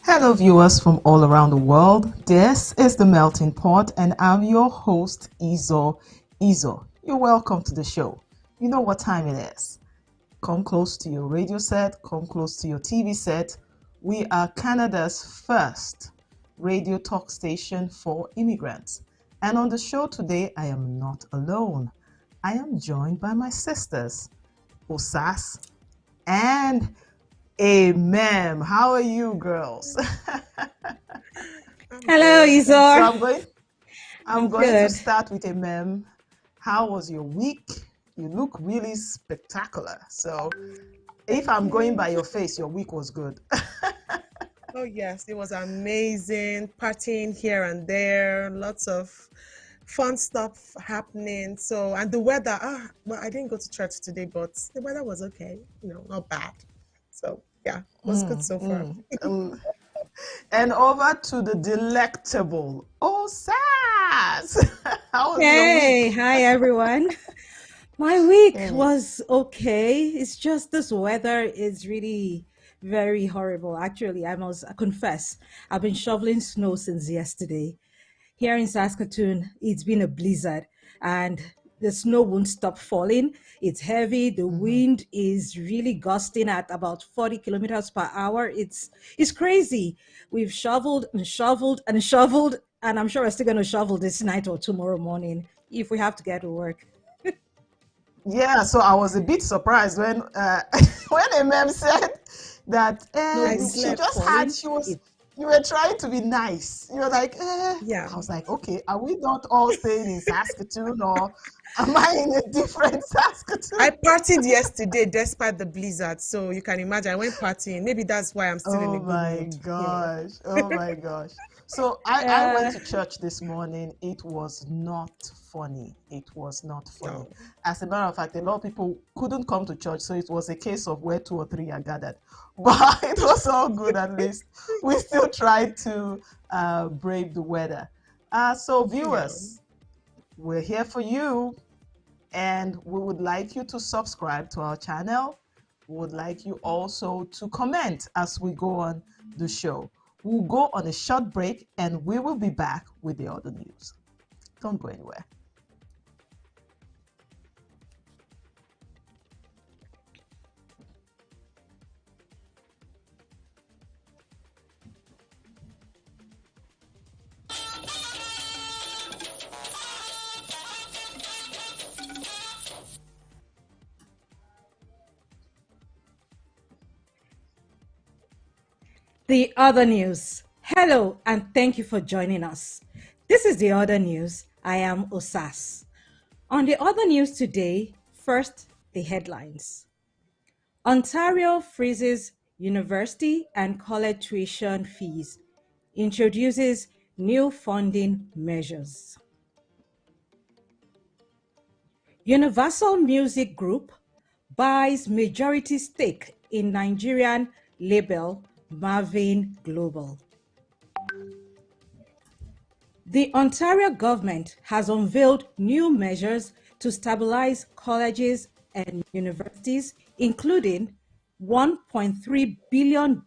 Hello, viewers from all around the world. This is the Melting Pot, and I'm your host, Izo. You're welcome to the show. You know what time it is. Come close to your radio set, come close to your TV set. We are Canada's first radio talk station for immigrants. And on the show today, I am not alone. I am joined by my sisters, Osas and Amen. How are you, girls? I'm Hello, good. So Isor. I'm I'm going to good. start with a meme. How was your week? You look really spectacular. So if Thank I'm going you. by your face, your week was good. Oh, yes, it was amazing. Partying here and there, lots of fun stuff happening. So, and the weather, well, I didn't go to church today, but the weather was okay, not bad. So, yeah, it was good Mm, so far. mm. And over to the delectable Osas. How was your Hey, week? hi everyone. My week Hey. was okay. It's just this weather is really very horrible. Actually, I must confess, I've been shoveling snow since yesterday. Here in Saskatoon, it's been a blizzard and the snow won't stop falling. It's heavy. The Mhm. wind is really gusting at about 40 kilometers per hour. It's crazy. We've shoveled and shoveled and shoveled, and I'm sure we're still going to shovel this night or tomorrow morning if we have to get to work. Yeah, so I was a bit surprised when when a mem said that Snow I won't she stop slept. just had falling. she was It you were trying to be nice. You were like, Yeah. I was like, okay, are we not all staying in Saskatoon or am I in a different I Saskatoon? partied yesterday despite the blizzard. So you can imagine I went partying. Maybe that's why I'm still in a Oh good my mood. gosh. Oh my gosh. So I went uh, to church this morning. It was not funny. It was not funny. No. As a matter of fact, a lot of people couldn't come to church. So it was a case of where two or three are gathered. But it was all good at least. We still tried to brave the weather. So, Yeah. viewers, we're here for you. And we would like you to subscribe to our channel. We would like you also to comment as we go on the show. We'll go on a short break and we will be back with the other news. Don't go anywhere. the other news. Hello, and thank you for joining us. This is the other news. I am Osas. On the other news today, first, the headlines. Ontario freezes university and college tuition fees, introduces new funding measures. Universal Music Group buys majority stake in Nigerian label Marvin Global. The Ontario government has unveiled new measures to stabilize colleges and universities, including $1.3 billion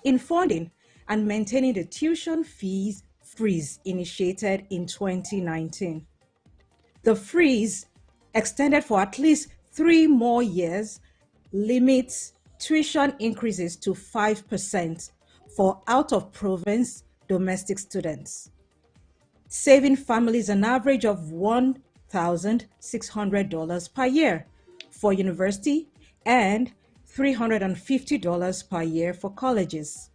in funding and maintaining the tuition fees freeze initiated in 2019. The freeze, extended for at least 3 more years, limits tuition increases to 5% for out of province domestic students, saving families an average of $1,600 per year for university and $350 per year for colleges.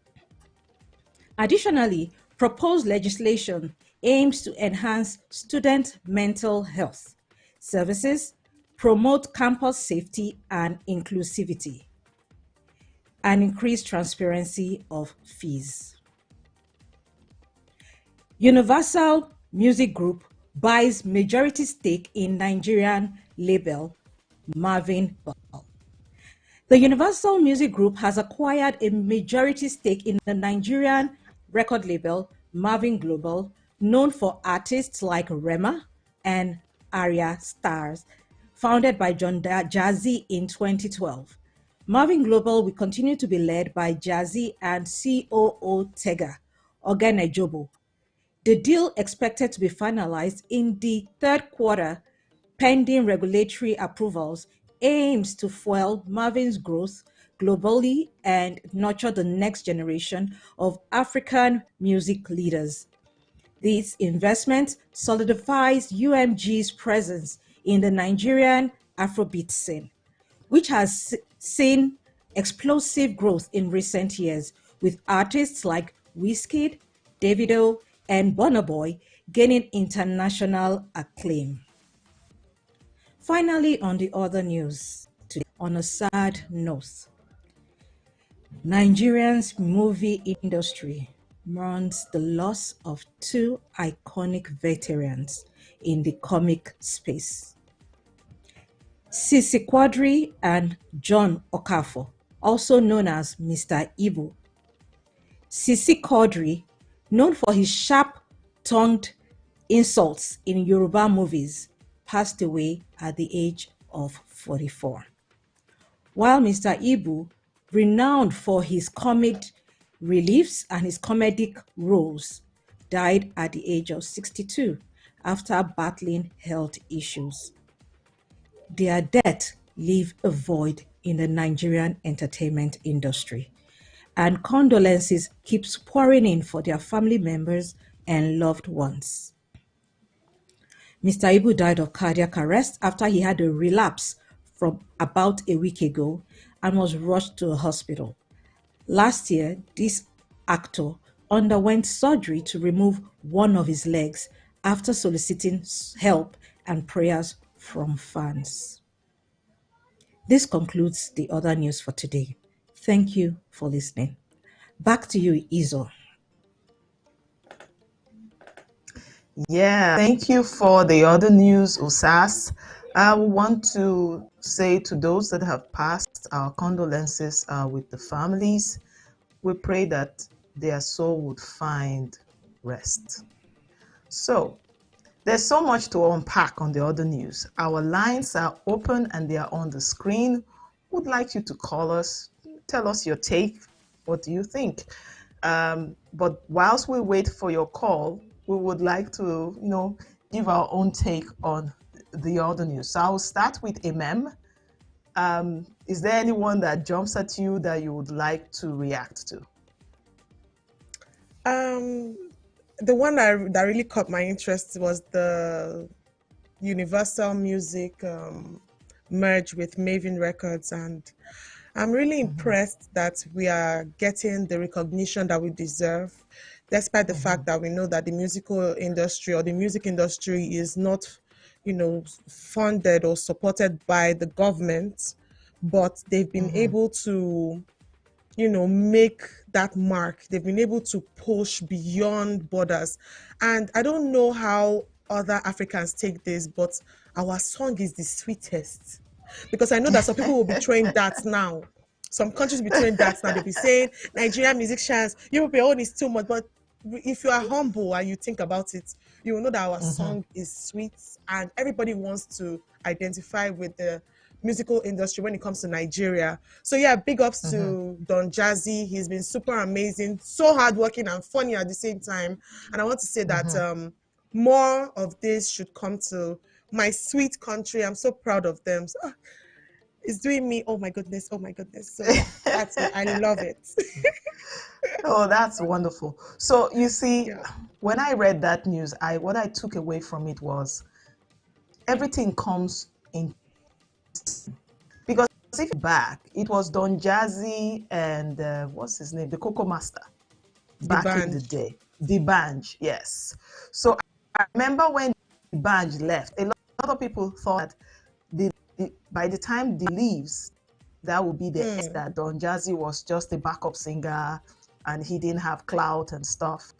Additionally, proposed legislation aims to enhance student mental health services, promote campus safety and inclusivity, and increase transparency of fees. Universal Music Group buys majority stake in Nigerian label Marvin Ball. The Universal Music Group has acquired a majority stake in the Nigerian record label Marvin Global, known for artists like Rema and Arya Stars, founded by John Jazzy in 2012. Marvin Global will continue to be led by Jazzy and COO Tega Oganejobo. The deal expected to be finalized in the third quarter, pending regulatory approvals, aims to fuel Marvin's growth globally and nurture the next generation of African music leaders. This investment solidifies UMG's presence in the Nigerian Afrobeat scene, which has seen explosive growth in recent years, with artists like Wizkid, Davido, and Burna Boy gaining international acclaim. Finally, on the other news, today, on a sad note, Nigerian's movie industry mourns the loss of two iconic veterans in the comic space. Sisi Quadri and John Okafor, also known as Mr. Ibu. Sisi Quadri, known for his sharp-tongued insults in Yoruba movies, passed away at the age of 44. While Mr. Ibu, renowned for his comic reliefs and his comedic roles, died at the age of 62 after battling health issues. Their death leave a void in the Nigerian entertainment industry, and condolences keeps pouring in for their family members and loved ones. Mr. Ibu died of cardiac arrest after he had a relapse from about a week ago and was rushed to a hospital. Last year, this actor underwent surgery to remove one of his legs after soliciting help and prayers from fans. This concludes the other news for today. Thank you for listening. Back to you, Izo. Yeah, thank you for the other news, Usas. I want to say to those that have passed, our condolences with the families. We pray that their soul would find rest. So, there's so much to unpack on the other news. Our lines are open and they are on the screen. Would like you to call us, tell us your take. What do you think? But whilst we wait for your call, we would like to, give our own take on the other news. So I'll start with Emem. Is there anyone that jumps at you that you would like to react to? The one that really caught my interest was the Universal Music merge with Maven Records, and I'm really impressed that we are getting the recognition that we deserve, despite the fact that we know that the musical industry or the music industry is not, funded or supported by the government, but they've been able to make that mark. They've been able to push beyond borders. And I don't know how other Africans take this, but our song is the sweetest. Because I know that some people will be throwing darts now. Some countries will be throwing darts now. They'll be saying, Nigerian musicians, your own is too much. But if you are humble and you think about it, you will know that our song is sweet and everybody wants to identify with the musical industry when it comes to Nigeria. So yeah, big ups to Don Jazzy. He's been super amazing, so hardworking and funny at the same time. And I want to say that more of this should come to my sweet country. I'm so proud of them. So, it's doing me. Oh my goodness. Oh my goodness. So yeah, that's it. I love it. Oh, that's wonderful. So you see, when I read that news, what I took away from it was everything comes in, because if you back, it was Don Jazzy and what's his name, the Coco Master, back in the day, the Banj, yes. So I remember when the Banj left, a lot of people thought that by the time the leaves, that would be the end, that Don Jazzy was just a backup singer and he didn't have clout and stuff.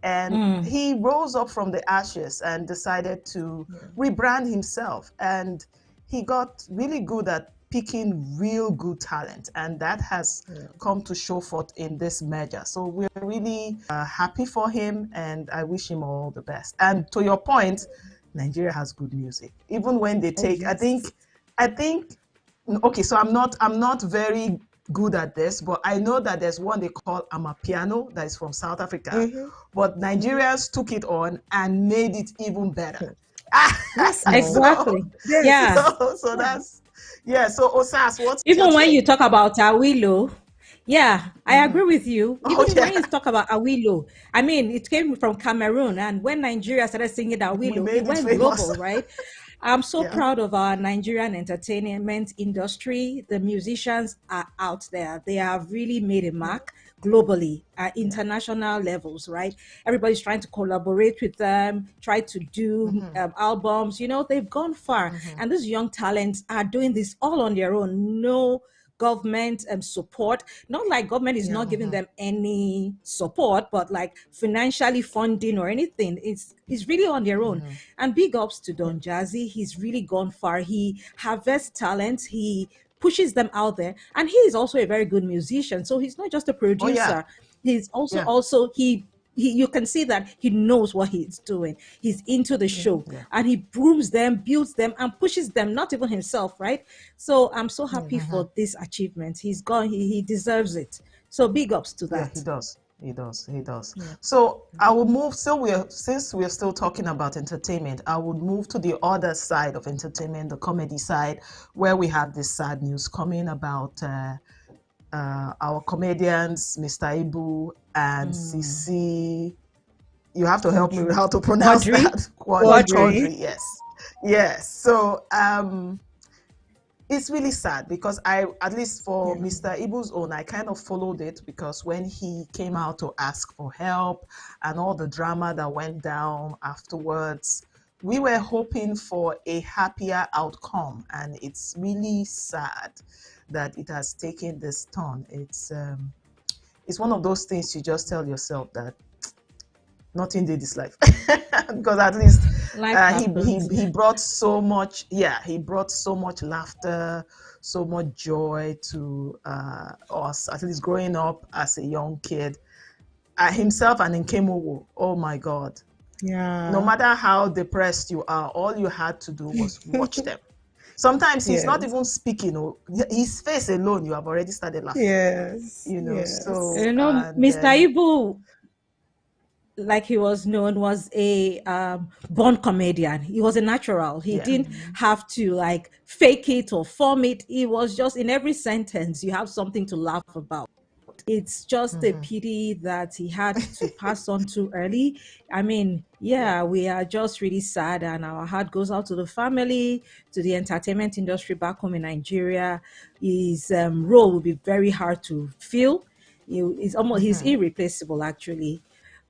And he rose up from the ashes and decided to rebrand himself. And he got really good at picking real good talent. And that has come to show forth in this merger. So we're really happy for him and I wish him all the best. And to your point, Nigeria has good music. Even when they take, I think Okay, so I'm not very good at this, but I know that there's one they call Amapiano that is from South Africa, Mm-hmm. but Mm-hmm. Nigerians took it on and made it even better. Yes, no. so Exactly. Yes. Yeah. so that's yeah. So Osas, what's your Even when you take? talk about Awilo, yeah, I agree with you. Oh Even when yeah, you talk about Awilo, I mean, it came from Cameroon, and when Nigeria started singing we Awilo, it made it went famous. global, right? I'm so Yeah. proud of our Nigerian entertainment industry. The musicians are out there. They have really made a mark globally at Yeah. international levels, right? Everybody's trying to collaborate with them, try to do albums. They've gone far. And these young talents are doing this all on their own. No government support, not like government is Yeah. not giving them any support, but like financially funding or anything. It's really on their own. And big ups to Don Jazzy. He's really gone far. He harvests talent. He pushes them out there, and he is also a very good musician. So he's not just a Oh yeah. producer. He's also Yeah. also he you can see that he knows what he's doing. He's into the show, Yeah. and he brooms them, builds them, and pushes them, not even himself, right? So I'm so happy for this achievement. He's gone, he deserves it. So big ups to Yeah, he that. does. He does. He does. Yeah. So I will move. So since we're still talking about entertainment, I would move to the other side of entertainment, the comedy side, where we have this sad news coming about our comedians, Mr. Ibu and CC. You have to help me with Quadri. how to pronounce Quadri. that. Quadri. Quadri, yes, yes. So it's really sad because at least for Yeah. Mr. Ibu's own, I kind of followed it because when he came out to ask for help and all the drama that went down afterwards, we were hoping for a happier outcome, and it's really sad that it has taken this turn. It's one of those things you just tell yourself that nothing did this life because at least Life happens. he brought so much, yeah, he brought so much laughter, so much joy to us, at least growing up as a young kid, himself and Nkemowo. Oh my god, no Yeah. matter how depressed you are, all you had to do was watch them. Sometimes he's not Yes. even speaking, or his face alone you have already started laughing, Yes. Yes. so and Mr. then Ibu, like he was known, was a born comedian. He was a natural. He yeah. didn't have to like fake it or form it. He was just in every sentence you have something to laugh about. It's just a pity that he had to pass on too early. I mean, Yeah. yeah, we are just really sad, and our heart goes out to the family, to the entertainment industry back home in Nigeria. His role will be very hard to fill. He's irreplaceable, actually,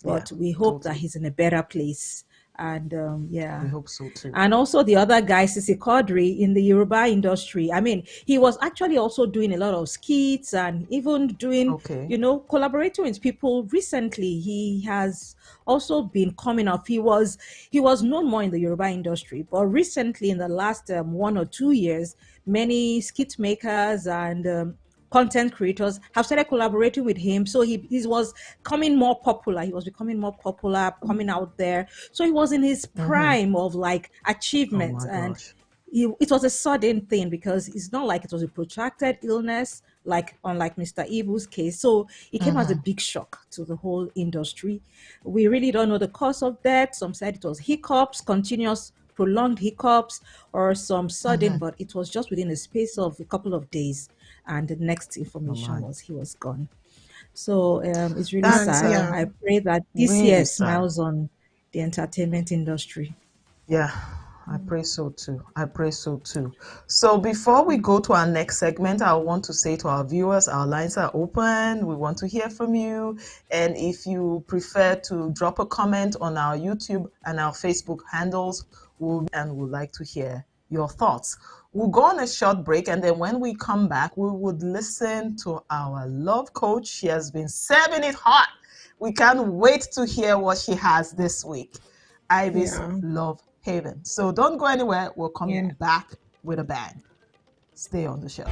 Yeah, but we hope that totally. he's in a better place. And We yeah, hope so too. and also the other guy, Sisi Quadri, in the Yoruba industry. I mean, he was actually also doing a lot of skits and even doing, Okay. collaborating with people. Recently, he has also been coming up. He was known more in the Yoruba industry, but recently, in the last 1 or 2 years, many skit makers and content creators have started collaborating with him. So he was coming more popular. He was becoming more popular, coming out there. So he was in his prime of like Oh achievement. my And gosh. it was a sudden thing because it's not like it was a protracted illness, like unlike Mr. Ibu's case. So it came as a big shock to the whole industry. We really don't know the cause of death. Some said it was hiccups, continuous prolonged hiccups, or some sudden, but it was just within a space of a couple of days. And the next Oh information my. was he was gone. So it's really And That's sad. yeah. I pray that this year really sad. smiles on the entertainment industry. Yeah, I pray so too. I pray so too. So before we go to our next segment, I want to say to our viewers, our lines are open. We want to hear from you. And if you prefer to drop a comment on our YouTube and our Facebook handles, and would like to hear your thoughts. We'll go on a short break, and then when we come back, we would listen to our love coach. She has been serving it hot. We can't wait to hear what she has this week. Ivy's Yeah. Love Haven. So don't go anywhere. We'll come Yeah. back with a bang. Stay on the show.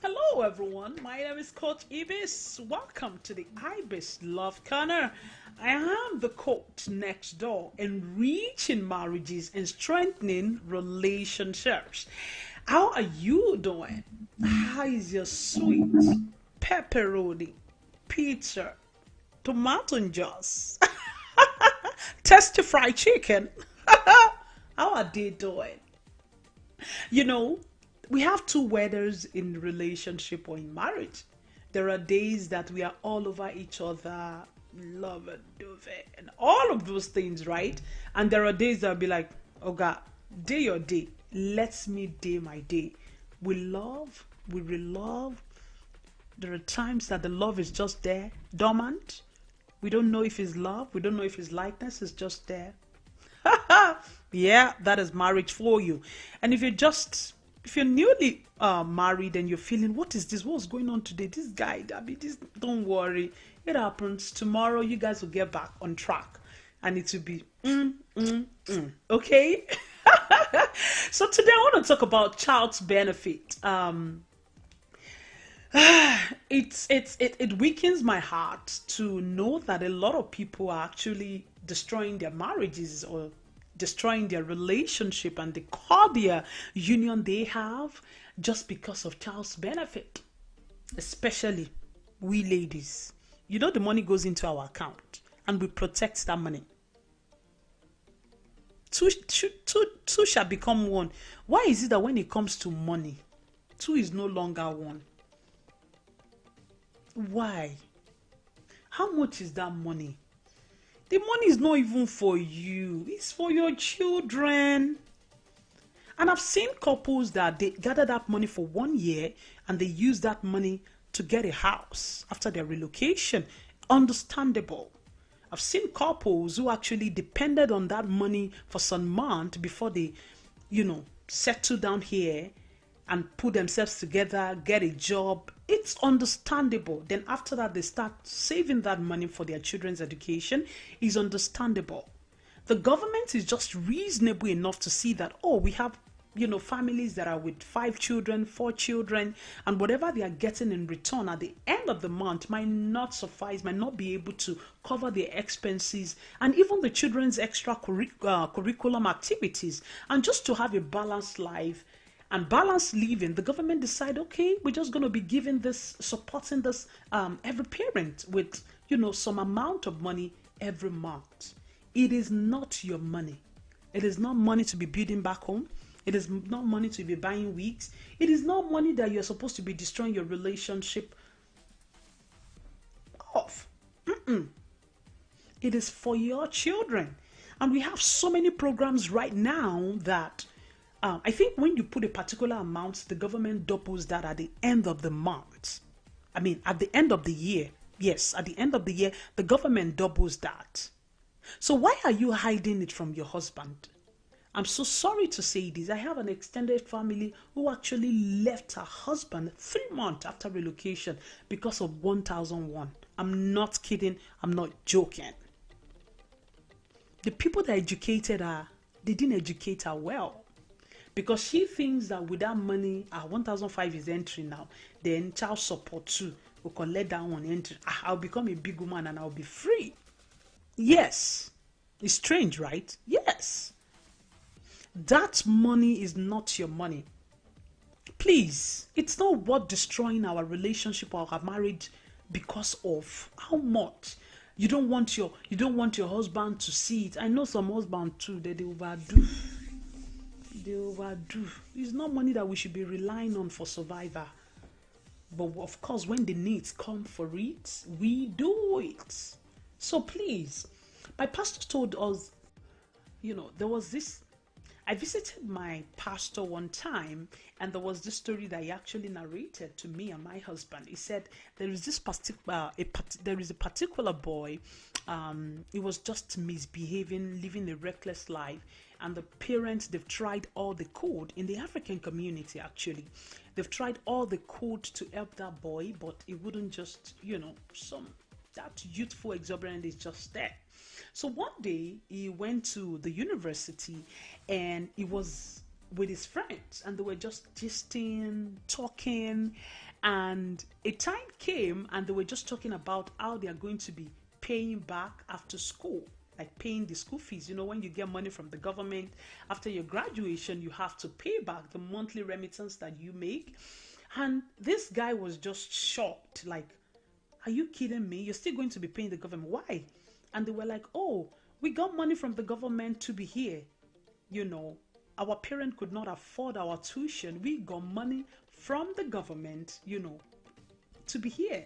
Hello, everyone. My name is Coach Ibis. Welcome to the Ibis Love Corner. I am the coach next door, enriching marriages and strengthening relationships. How are you doing? How is your sweet pepperoni, pizza, tomato and sauce, tasty fried chicken? How are they doing? You know, we have two weathers in relationship or in marriage. There are days that we are all over each other, love and duvet, and all of those things, right? And there are days that will be like, oh God, day your day. Let me day my day. We love, we love. There are times that the love is just there, dormant. We don't know if it's love. We don't know if it's likeness is just there. Yeah, that is marriage for you. And if you're newly married and you're feeling, what is this? What's going on today? This guy, I mean, this, don't worry. It happens. Tomorrow, you guys will get back on track. And it will be, okay? So today I want to talk about child's benefit. It weakens my heart to know that a lot of people are actually destroying their marriages or destroying their relationship and the cordial union they have just because of child's benefit, especially we ladies. You know, the money goes into our account and we protect that money. Two shall become one. Why is it that when it comes to money, two is no longer one? Why? How much is that money? The money is not even for you. It's for your children. And I've seen couples that they gather that money for 1 year and they use that money to get a house after their relocation. Understandable. I've seen couples who actually depended on that money for some month before they, settle down here and put themselves together, get a job. It's understandable. Then after that, they start saving that money for their children's education. Is understandable. The government is just reasonable enough to see that, oh, we have, families that are with 5 children, 4 children, and whatever they are getting in return at the end of the month might not suffice, might not be able to cover their expenses and even the children's extra curriculum activities. And just to have a balanced life and balanced living, the government decide, okay, we're just going to be giving this, supporting this every parent with, some amount of money every month. It is not your money. It is not money to be building back home. It is not money to be buying wigs. It is not money that you're supposed to be destroying your relationship off. It is for your children. And we have so many programs right now that I think when you put a particular amount, the government doubles that at the end of the month. I mean, at the end of the year. Yes, at the end of the year, the government doubles that. So why are you hiding it from your husband? I'm so sorry to say this. I have an extended family who actually left her husband 3 months after relocation because of 1,001. I'm not kidding. I'm not joking. The people that educated her, they didn't educate her well. Because she thinks that with that money, 1,005 is entering now. Then child support too. We can let that one enter. I'll become a big woman and I'll be free. Yes. It's strange, right? Yes. That money is not your money. Please, it's not worth destroying our relationship or our marriage because of how much. You don't want your husband to see it. I know some husbands too that they overdo. They overdo. It's not money that we should be relying on for survival. But of course, when the needs come for it, we do it. So please, my pastor told us, there was this. I visited my pastor one time, and there was this story that he actually narrated to me and my husband. He said there is this a particular boy. He was just misbehaving, living a reckless life, and the parents, they've tried all they could in the African community. Actually, they've tried all they could to help that boy, but it wouldn't just that youthful exuberance is just there. So one day he went to the university and he was with his friends and they were just gisting, talking, and a time came and they were just talking about how they are going to be paying back after school, like paying the school fees. When you get money from the government after your graduation, you have to pay back the monthly remittance that you make. And this guy was just shocked, like, are you kidding me? You're still going to be paying the government. Why? And they were like, oh, we got money from the government to be here. You know, our parent could not afford our tuition. We got money from the government, to be here.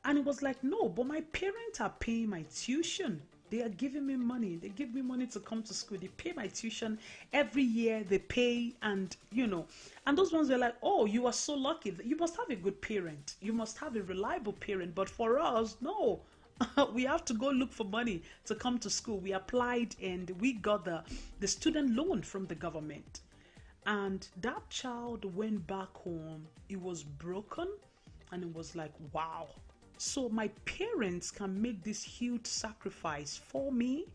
And it was like, no, but my parents are paying my tuition. They are giving me money. They give me money to come to school. They pay my tuition every year. They pay, and those ones were like, oh, you are so lucky. You must have a good parent. You must have a reliable parent. But for us, no. We have to go look for money to come to school. We applied and we got the student loan from the government. And that child went back home. It was broken. And it was like, wow. So my parents can make this huge sacrifice for me.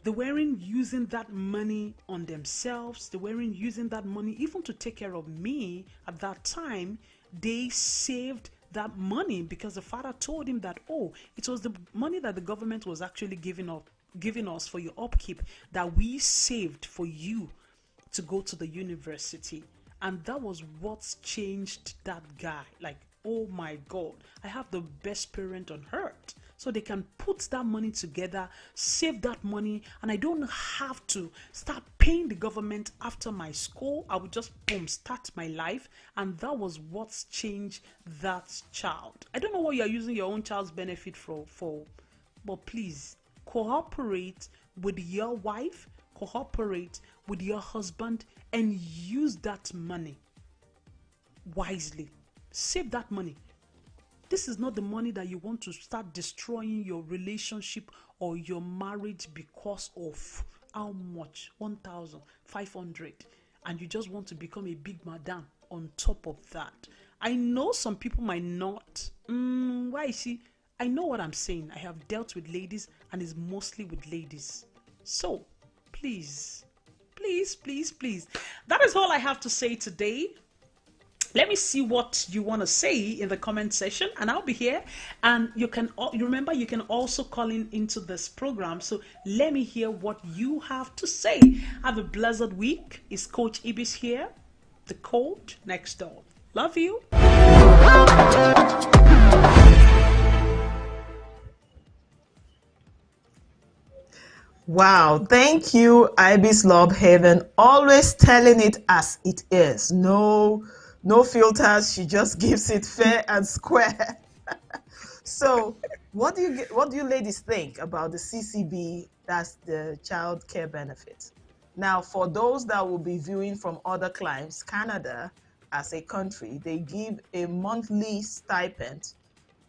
They weren't using that money on themselves. They weren't using that money even to take care of me at that time. They saved that money because the father told him that, oh, it was the money that the government was actually giving us for your upkeep that we saved for you to go to the university. And that was what's changed that guy. Like, oh my God, I have the best parent on earth. So they can put that money together, save that money, and I don't have to start paying the government after my school. I would just, boom, start my life. And that was what's changed that child. I don't know what you're using your own child's benefit for, but please cooperate with your wife, cooperate with your husband, and use that money wisely. Save that money. This is not the money that you want to start destroying your relationship or your marriage because of how much? 1,500. And you just want to become a big madam on top of that. I know some people might not. Why? See, I know what I'm saying. I have dealt with ladies and it's mostly with ladies. So, please, please, please, please. That is all I have to say today. Let me see what you want to say in the comment section, and I'll be here. And you remember you can also call into this program. So let me hear what you have to say. Have a blessed week. Is Coach Ibis here, the coach next door. Love you. Wow, thank you, Ibis Love Haven. Always telling it as it is. No filters. She just gives it fair and square. So, what do you ladies think about the CCB? That's the Child Care Benefit. Now, for those that will be viewing from other climes, Canada, as a country, they give a monthly stipend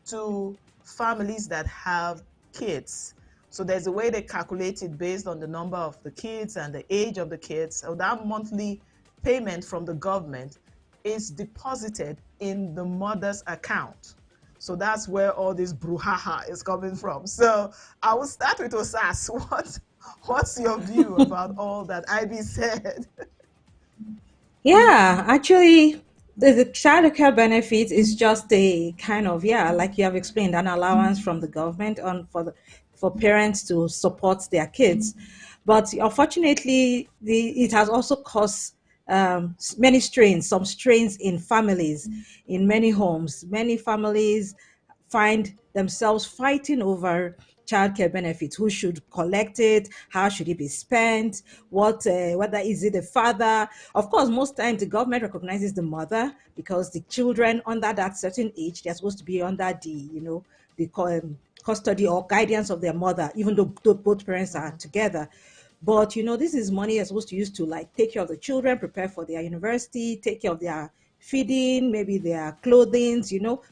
to families that have kids. So there's a way they calculate it based on the number of the kids and the age of the kids. So that monthly payment from the government is deposited in the mother's account. So that's where all this brouhaha is coming from. So I will start with Osas. What's your view about all that Ivy said? Yeah, actually, the child care benefit is just a kind of, yeah, like you have explained, an allowance from the government on for parents to support their kids. But unfortunately, it has also caused many strains, some strains in families, in many homes. Many families find themselves fighting over childcare benefits. Who should collect it? How should it be spent? Whether is it the father? Of course, most times the government recognizes the mother because the children under that certain age, they're supposed to be under the custody or guidance of their mother, even though both parents are together. But this is money they're supposed to use to like take care of the children, prepare for their university, take care of their feeding, maybe their clothing,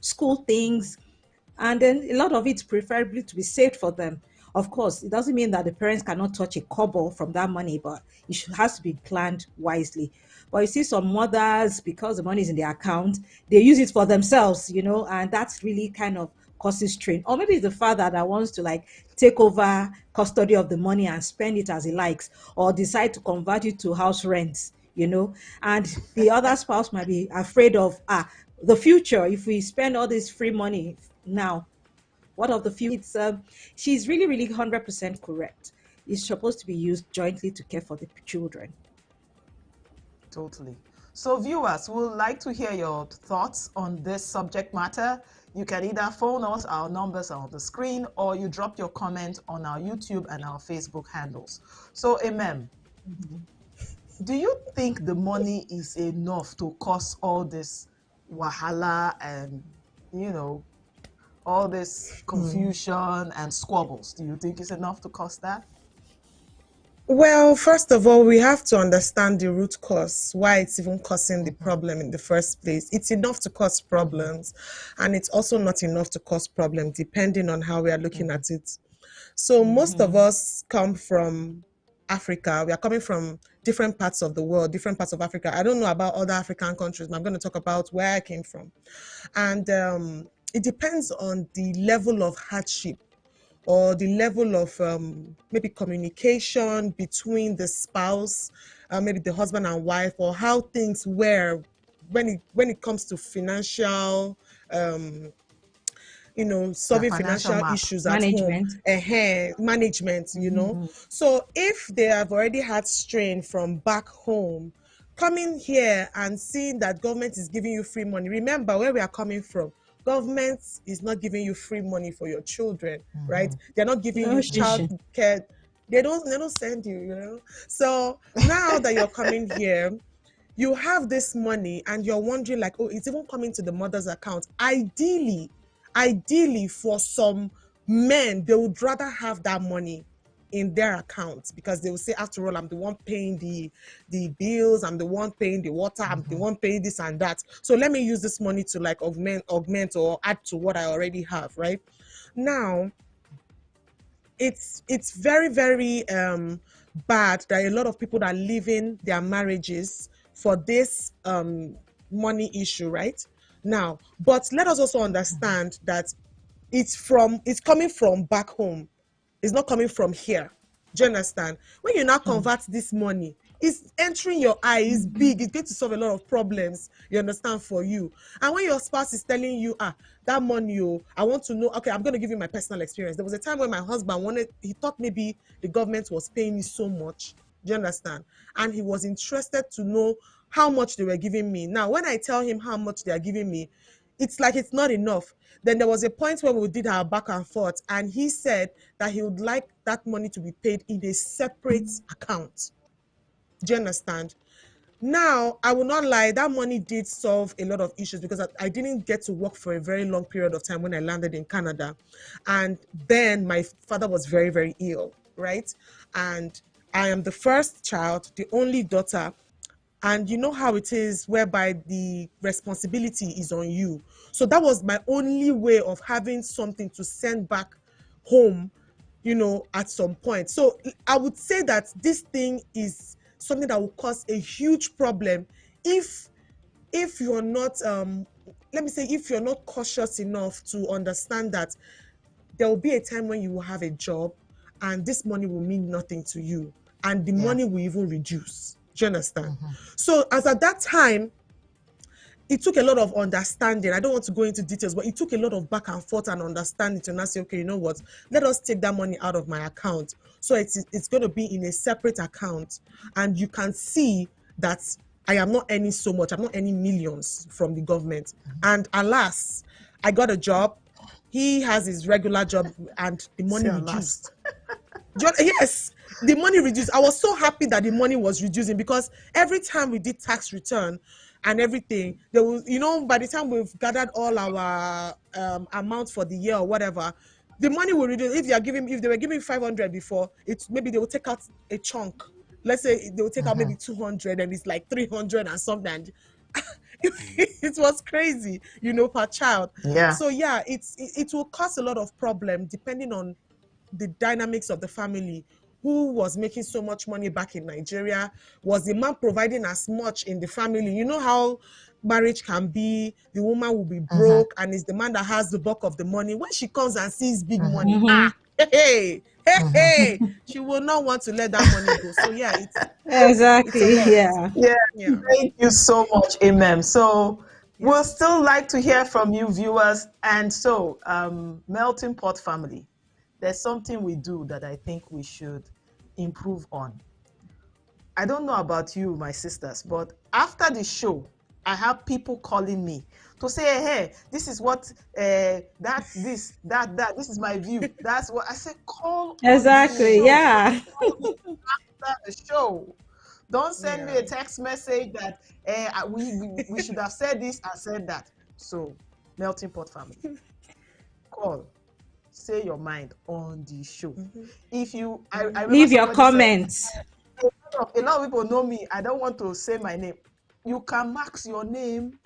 school things, and then a lot of it preferably to be saved for them. Of course, it doesn't mean that the parents cannot touch a kobo from that money, but has to be planned wisely. But you see some mothers, because the money is in their account, they use it for themselves, and that's really kind of causes strain. Or maybe it's the father that wants to like take over custody of the money and spend it as he likes, or decide to convert it to house rents, and the other spouse might be afraid of the future. If we spend all this free money now, one of the few. She's really, really 100% correct. It's supposed to be used jointly to care for the children. Totally. So viewers, we would like to hear your thoughts on this subject matter. You can either phone us, our numbers are on the screen, or you drop your comment on our YouTube and our Facebook handles. So, Emem, do you think the money is enough to cause all this wahala and, all this confusion and squabbles? Do you think it's enough to cause that? Well, first of all, we have to understand the root cause, why it's even causing the problem in the first place. It's enough to cause problems, and it's also not enough to cause problems, depending on how we are looking at it. So most of us come from Africa. We are coming from different parts of the world, different parts of Africa. I don't know about other African countries, but I'm going to talk about where I came from. And it depends on the level of hardship or the level of maybe communication between the spouse, maybe the husband and wife, or how things were when it comes to financial, Yeah, solving financial financial map. issues at home, Management. management. So if they have already had strain from back home, coming here and seeing that government is giving you free money, remember where we are coming from. Government is not giving you free money for your children, right? They're not giving No, you child care. They don't send you. So now that you're coming here, you have this money and you're wondering like, oh, it's even coming to the mother's account. Ideally for some men, they would rather have that money in their accounts because they will say, after all, I'm the one paying the bills, I'm the one paying the water, I'm the one paying this and that. So let me use this money to like augment or add to what I already have, right? Now, it's very, very bad that a lot of people are leaving their marriages for this money issue, right? Now, but let us also understand that it's coming from back home. It's not coming from here. Do you understand? When you now convert this money, it's entering your eye, it's big, it's going to solve a lot of problems, you understand, for you. And when your spouse is telling you, that money, I want to know, okay, I'm going to give you my personal experience. There was a time when my husband he thought maybe the government was paying me so much. Do you understand? And he was interested to know how much they were giving me. Now, when I tell him how much they are giving me, it's like it's not enough. Then there was a point where we did our back and forth, and he said that he would like that money to be paid in a separate account. Do you understand? Now, I will not lie, that money did solve a lot of issues because I didn't get to work for a very long period of time when I landed in Canada. And then my father was very, very ill, right? And I am the first child, the only daughter. And you know how it is, whereby the responsibility is on you. So that was my only way of having something to send back home, at some point. So I would say that this thing is something that will cause a huge problem if you're not let me say, if you're not cautious enough to understand that there will be a time when you will have a job and this money will mean nothing to you and the money will even reduce. Do you understand? So as at that time, it took a lot of understanding. I don't want to go into details, but it took a lot of back and forth and understanding to now say, okay, you know what? Let us take that money out of my account. So it's going to be in a separate account. And you can see that I am not earning so much. I'm not earning millions from the government. And alas, I got a job. He has his regular job and the money reduced. Yes, the money reduced. I was so happy that the money was reducing because every time we did tax return and everything, there was, by the time we've gathered all our amount for the year or whatever, the money will reduce. If they were giving 500 before, maybe they will take out a chunk. Let's say they will take out maybe 200 and it's like 300 and something. It was crazy, per child. Yeah. So yeah, it will cause a lot of problem depending on the dynamics of the family. Who was making so much money back in Nigeria? Was the man providing as much in the family? You know how marriage can be. The woman will be broke and it's the man that has the bulk of the money. When she comes and sees big money, she will not want to let that money go. So yeah, it's a Exactly. lot. Yeah. Yeah, Yeah. thank you so much, Emem. So We'll Yes. still like to hear from you, viewers. And so, Melting Pot family, there's something we do that I think we should improve on. I don't know about you, my sisters, but after the show, I have people calling me to say, hey, this is what, this is my view. That's what I say. Call on the Exactly. show. Don't Yeah. call me after the show. Don't send me Yeah. a text message that we should have said this and said that. So, Melting Pot family, call, say your mind on the show. Mm-hmm. If you, I Mm-hmm. remember Leave your somebody said, comments. a lot of people know me. I don't want to say my name. You can max your name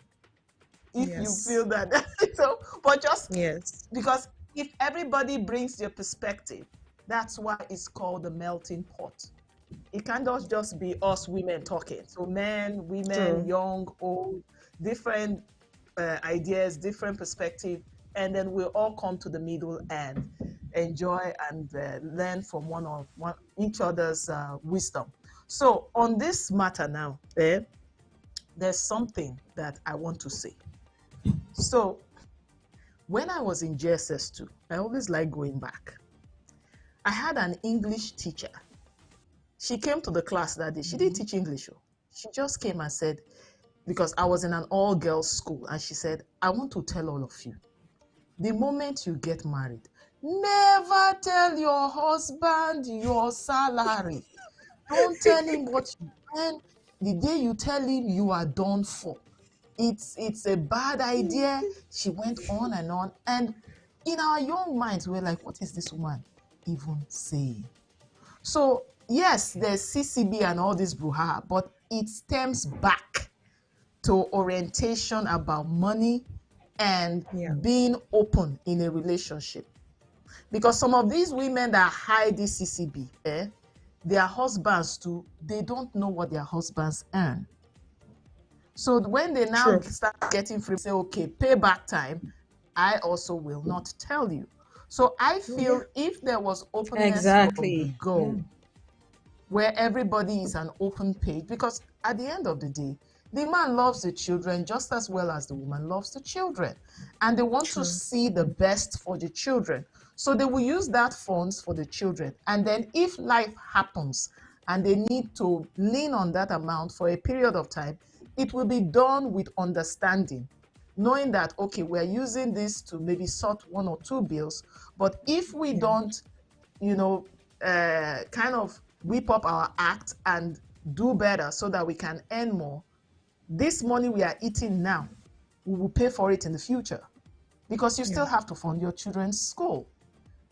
if you Yes. feel that. So, but just Yes. because if everybody brings their perspective, that's why it's called the melting pot. It can't just be us women talking. So men, women, True. young, old, different ideas, different perspective, and then we'll all come to the middle and enjoy and learn from one each other's wisdom. So on this matter now, there's something that I want to say. So when I was in JSS2, I always like going back. I had an English teacher. She came to the class that day. She didn't teach English. She just came and said, because I was in an all-girls school, and she said, I want to tell all of you, the moment you get married, never tell your husband your salary. Don't tell him what you earn. The day you tell him, you are done for. It's a bad idea. She went on and on. And in our young minds, we're like, what is this woman even saying? So, yes, there's CCB and all this brouhaha, but it stems back to orientation about money and Yeah. being open in a relationship. Because some of these women that hide this CCB, their husbands too, they don't know what their husbands earn. So when they now True. start getting free, say, okay, payback time, I also will not tell you. So I Oh, yeah. feel if there was openness from the Exactly. Yeah. go, where everybody is an open page, because at the end of the day, the man loves the children just as well as the woman loves the children, and they want to True. see the best for the children. So they will use that funds for the children, and then if life happens and they need to lean on that amount for a period of time, it will be done with understanding, knowing that, okay, we're using this to maybe sort one or two bills, but if we Yeah. don't, you know, kind of whip up our act and do better so that we can earn more, this money we are eating now, we will pay for it in the future, because you Yeah. still have to fund your children's school,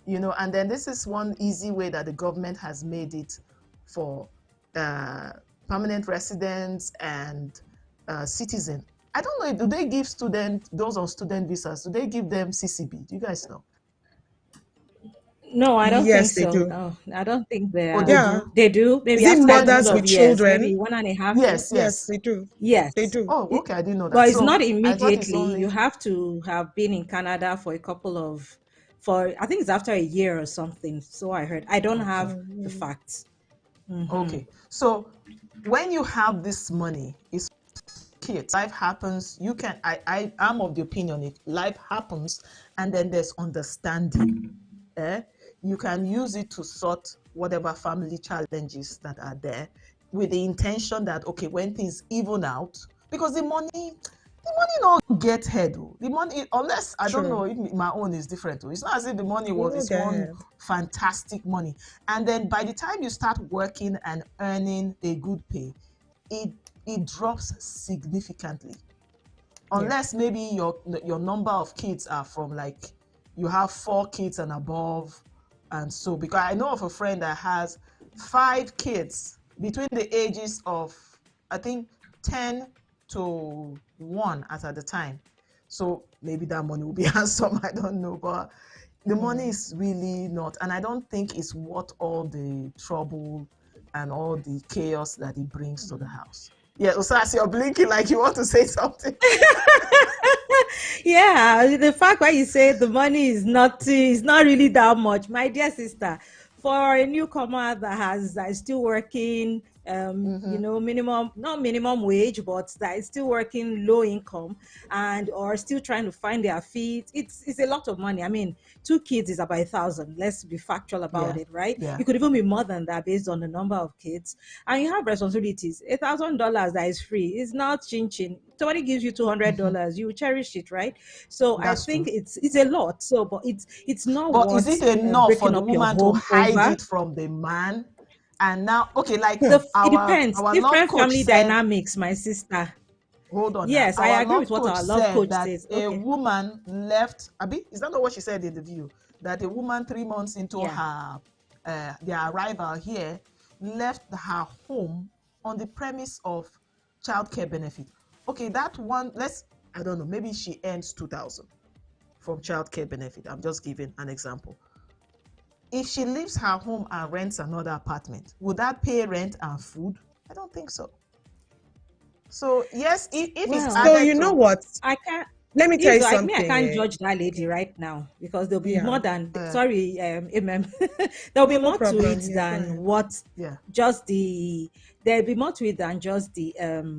and then this is one easy way that the government has made it for uh, permanent residents and citizens. I don't know, do they give those on student visas, do they give them CCB? Do you guys know? No, I don't think Yes, they so. do. No, I don't think they Oh, they are. Yeah. do? They do Is maybe it after a Okay, mothers couple so of with years, maybe children? 1.5 years. yes, Yes, yes. they do. They Yes. do. Oh, okay, I didn't know But that. it's not So I thought it's immediately. You only have to have been in Canada for a couple of, for I think it's after a year or something. So I heard. I don't okay. have the Mm-hmm. facts. Hmm. Okay. So when you have this money, it's kids. Life happens. You can I'm of the opinion if life happens and then there's understanding. Eh? You can use it to sort whatever family challenges that are there with the intention that, okay, when things even out, because the money not get head. Oh. The money, unless I don't True. know if my own is different. Oh. It's not as if the money You was know it's their one head. fantastic money. And then by the time you start working and earning a good pay, it it drops significantly. Yeah. Unless maybe your number of kids are from, like, you have 4 kids and above, and so, because I know of a friend that has 5 kids between the ages of, I think, 10 to 1 at the time. So maybe that money will be handsome, I don't know, but the money Mm. is really not, and I don't think it's worth all the trouble and all the chaos that it brings to the house. Yeah, Osas, you're blinking like you want to say something. Yeah, the fact why you say the money is not really that much, my dear sister. For a newcomer that is still working, minimum, not minimum wage, but that is still working low income and or still trying to find their feet. It's a lot of money. I mean, 2 kids is about 1,000. Let's be factual about Yeah. it, right? Yeah. It could even be more than that based on the number of kids. And you have responsibilities. $1,000 that is free is not chin chin. Somebody gives you $200, you cherish it, right? So I That's think true. it's a lot. So, but it's not But is what it enough for breaking the up your woman to home hide over. it from the man? And now, okay, like It our depends. our love Different coach family said, dynamics, my sister. hold on now. Yes, I Our agree with love what coach our love said coach that says. a Okay. woman left, Abi, is that not what she said in the video? That a woman 3 months into Yeah. her their arrival here left her home on the premise of childcare benefit. Okay, that one, I don't know, maybe she earns 2,000 from childcare benefit. I'm just giving an example. If she leaves her home and rents another apartment, would that pay rent and food? I don't think so. So yes, if it's Well, So added you know to, what? I can't. Let me tell you If I me, I something. can't judge that lady right now because there'll be Yeah. more than uh, sorry, there'll be No more to it problem. Yeah, go than ahead. what yeah, just the there'll be more to it than just the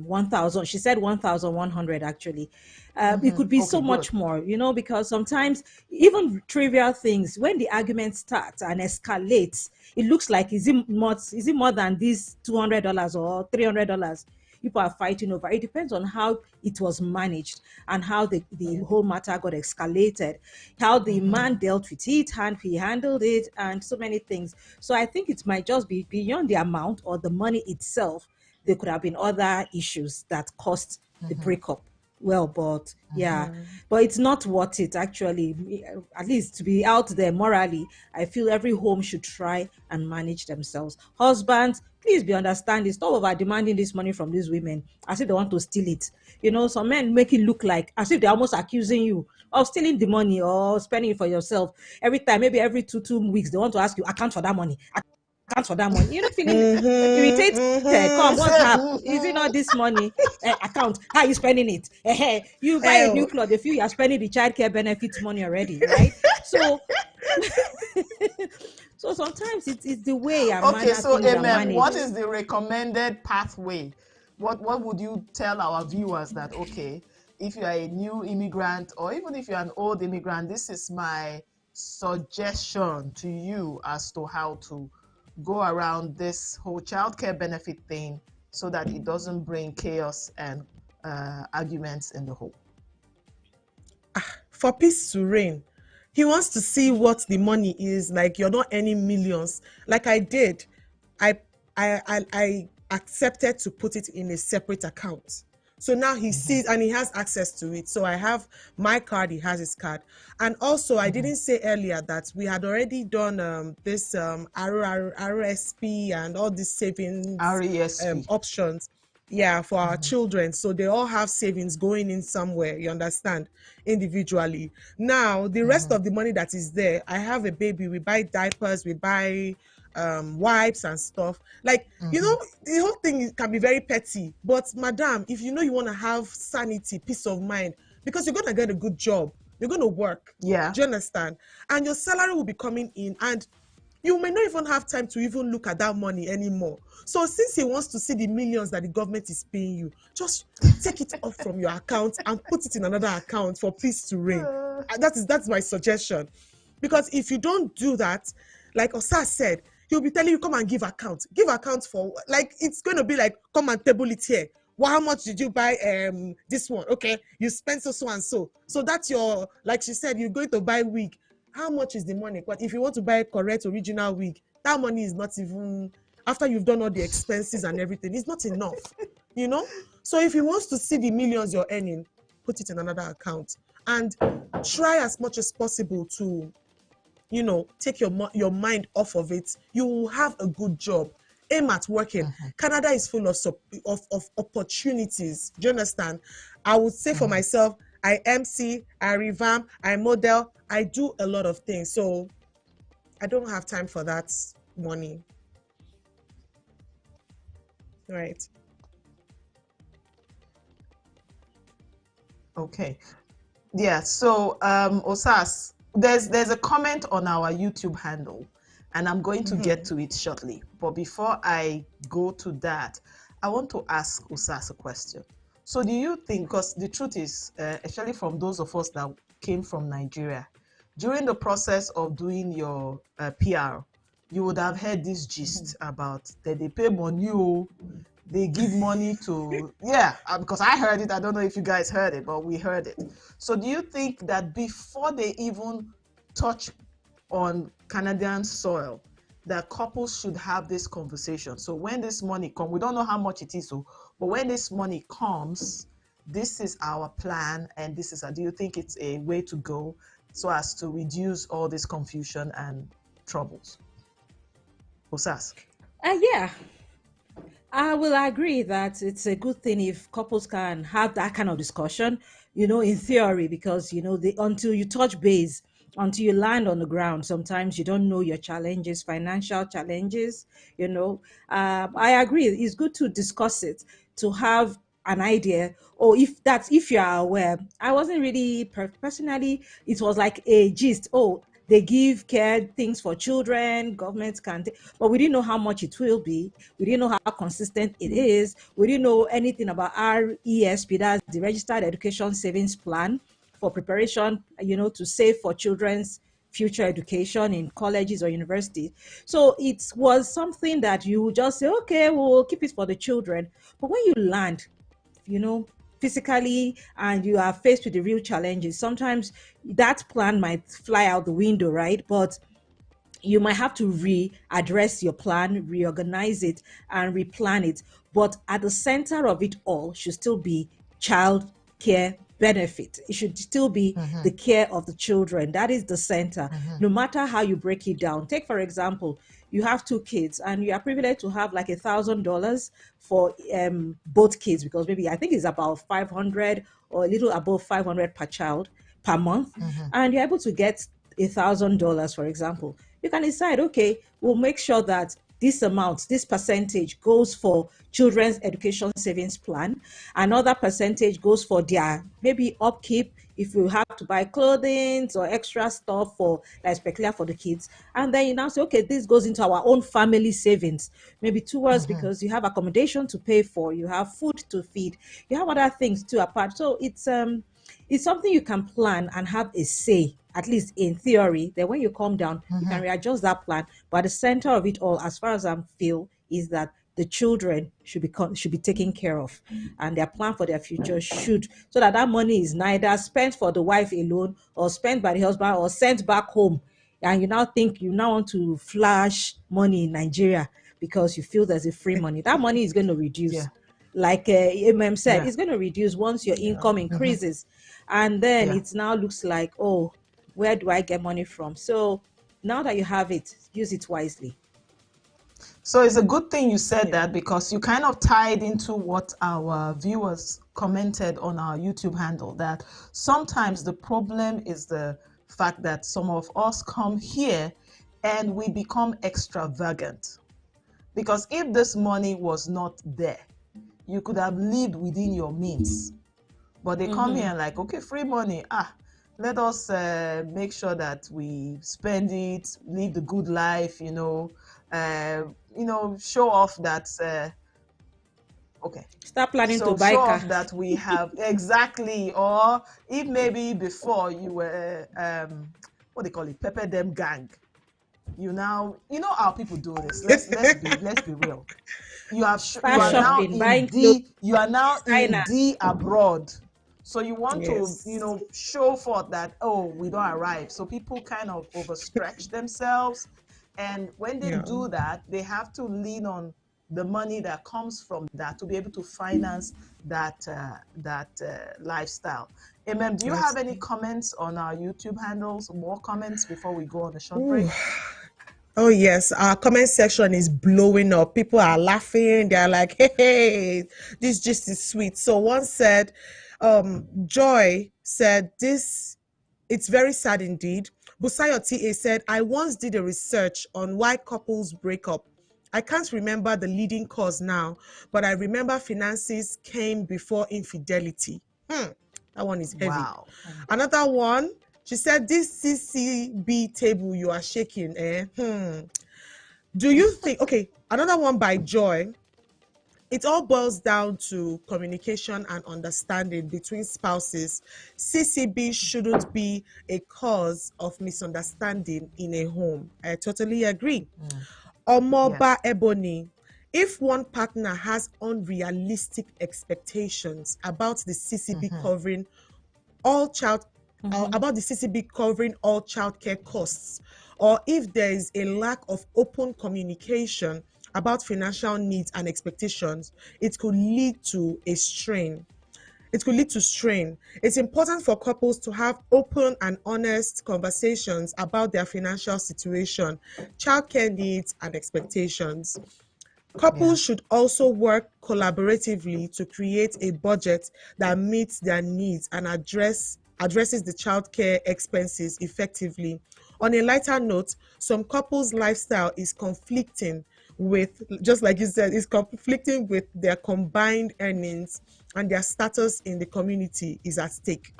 1,000. She said 1,100 actually. It could be okay, so good. much more, because sometimes even trivial things when the argument starts and escalates, it looks like is it more than this $200 or $300 people are fighting over. It depends on how it was managed and how the whole matter got escalated, how the man dealt with it, and he handled it, and so many things. So I think it might just be beyond the amount or the money itself. There could have been other issues that caused the breakup. Well, but yeah, but it's not worth it actually. At least to be out there morally, I feel every home should try and manage themselves. Husbands, please be understanding. Stop over demanding this money from these women as if they want to steal it. Some men make it look like as if they're almost accusing you of stealing the money or spending it for yourself. Every time, maybe every two weeks, they want to ask you, account for that money. Account for that money. Feeling irritated. Come, what's up? Is it not this money? Account. How are you spending it? You buy a new Oh, cloth, they feel you're spending the childcare benefits money already, right? So so sometimes it's the way and Okay, manner so things are what managed. is the recommended pathway? What would you tell our viewers that, okay, if you are a new immigrant or even if you're an old immigrant, this is my suggestion to you as to how to go around this whole childcare benefit thing so that it doesn't bring chaos and arguments in the home. for peace to reign. He wants to see what the money is. Like you're not earning millions. Like I did. I I accepted to put it in a separate account. So now he sees and he has access to it. So I have my card, he has his card. And also I didn't say earlier that we had already done this RSP and all these savings RESP. options, yeah, for our children. So they all have savings going in somewhere, you understand, individually. Now the rest of the money that is there, I have a baby, we buy diapers, we buy wipes and stuff. Like, the whole thing can be very petty, but madam, if you know you want to have sanity, peace of mind, because you're going to get a good job, you're going to work, Yeah. do you understand? And your salary will be coming in, and you may not even have time to even look at that money anymore. So since he wants to see the millions that the government is paying you, just take it off from your account and put it in another account for peace to reign. That's my suggestion. Because if you don't do that, like Osa said, he'll be telling you, come and give account. Give account for, like, it's going to be like, come and table it here. Well, how much did you buy this one? Okay, you spent so and so. So that's your, like she said, you're going to buy wig. How much is the money? But if you want to buy a correct original wig, that money is not even, after you've done all the expenses and everything, it's not enough, you know? So if he wants to see the millions you're earning, put it in another account and try as much as possible to, take your mind off of it. You will have a good job. Aim at working. Canada is full of opportunities. Do you understand? I would say for myself, I MC, I revamp, I model, I do a lot of things. So I don't have time for that money. Right. Okay. Yeah, so Osas, there's a comment on our YouTube handle And I'm going to get to it shortly. But before I go to that, I want to ask Usas a question. So do you think, because the truth is, especially from those of us that came from Nigeria, during the process of doing your PR, you would have heard this gist about that they pay money, they give money to, yeah, because I heard it. I don't know if you guys heard it, but we heard it. So do you think that before they even touch on Canadian soil, that couples should have this conversation? So when this money comes, we don't know how much it is, so, but when this money comes, this is our plan, and this is, do you think it's a way to go so as to reduce all this confusion and troubles? Osas. Yeah, I will agree that it's a good thing if couples can have that kind of discussion, in theory, because, until you touch base, until you land on the ground, sometimes you don't know your challenges, financial challenges, I agree. It's good to discuss it, to have an idea, or if you are aware. I wasn't really personally, it was like a gist. Oh, they give care things for children, government can but we didn't know how much it will be. We didn't know how consistent it is. We didn't know anything about RESP, that's the Registered Education Savings Plan, for preparation, to save for children's future education in colleges or universities. So it was something that you just say, okay, we'll keep it for the children. But when you land, you know, physically, and you are faced with the real challenges, sometimes that plan might fly out the window, right? But you might have to readdress your plan, reorganize it, and replan it. But at the center of it all should still be child care benefit. It should still be the care of the children. That is the center, no matter how you break it down. Take, for example, you have two kids and you are privileged to have like $1,000 for both kids, because maybe I think it's about 500 or a little above 500 per child per month, and you're able to get $1,000, for example. You can decide, okay, we'll make sure that this amount, this percentage goes for children's education savings plan. Another percentage goes for their maybe upkeep, if you have to buy clothing or extra stuff for like peculiar for the kids. And then you now say, okay, this goes into our own family savings, maybe towards, because you have accommodation to pay for, you have food to feed, you have other things too apart. So it's something you can plan and have a say, at least in theory. Then when you come down, you can readjust that plan. But the center of it all, as far as I feel, is that the children should be taken care of, and their plan for their future should, so that that money is neither spent for the wife alone or spent by the husband or sent back home. And you now want to flash money in Nigeria because you feel there's a free money. That money is going to reduce, Yeah. like said, Yeah. it's going to reduce once your income increases. And then Yeah. it now looks like, oh, where do I get money from? So now that you have it, use it wisely. So it's a good thing you said Yeah. that, because you kind of tied into what our viewers commented on our YouTube handle, that sometimes the problem is the fact that some of us come here and we become extravagant. Because if this money was not there, you could have lived within your means. But they come here and like, okay, free money. Let us make sure that we spend it, live the good life, show off that, okay. Start planning to So buy show car. off that we have exactly, or if maybe before you were, what they call it, pepper them gang. How people do this. Let's be real. You Start are Yeah. now shopping, in buying clothes, D you are now designer. in D abroad. So you want to, Yes. show forth that, oh, we don't arrive. So people kind of overstretch themselves. And when they Yeah. do that, they have to lean on the money that comes from that to be able to finance that lifestyle. Amen. Do you have any Lifestyle. comments on our YouTube handles? More comments before we go on a short Ooh. break? Oh yes, our comment section is blowing up. People are laughing. They're like, "Hey, this just is sweet." So one said, Joy said, "This it's very sad indeed." Busayo TA said, "I once did a research on why couples break up. I can't remember the leading cause now, but I remember finances came before infidelity." That one is heavy. Wow. Another one, she said, "This CCB table you are shaking, Do you think, okay, another one by Joy, it all boils down to communication and understanding between spouses. CCB shouldn't be a cause of misunderstanding in a home. I totally agree. Omoba Yes. Ebony, if one partner has unrealistic expectations all child Mhm. about the CCB covering all childcare costs, or if there is a lack of open communication about financial needs and expectations, it could lead to a strain. It could lead to strain. It's important for couples to have open and honest conversations about their financial situation, childcare needs, and expectations. Yeah. Couples should also work collaboratively to create a budget that meets their needs and addresses the childcare expenses effectively. On a lighter note, some couples' lifestyle is conflicting with, just like you said, is conflicting with their combined earnings, and their status in the community is at stake.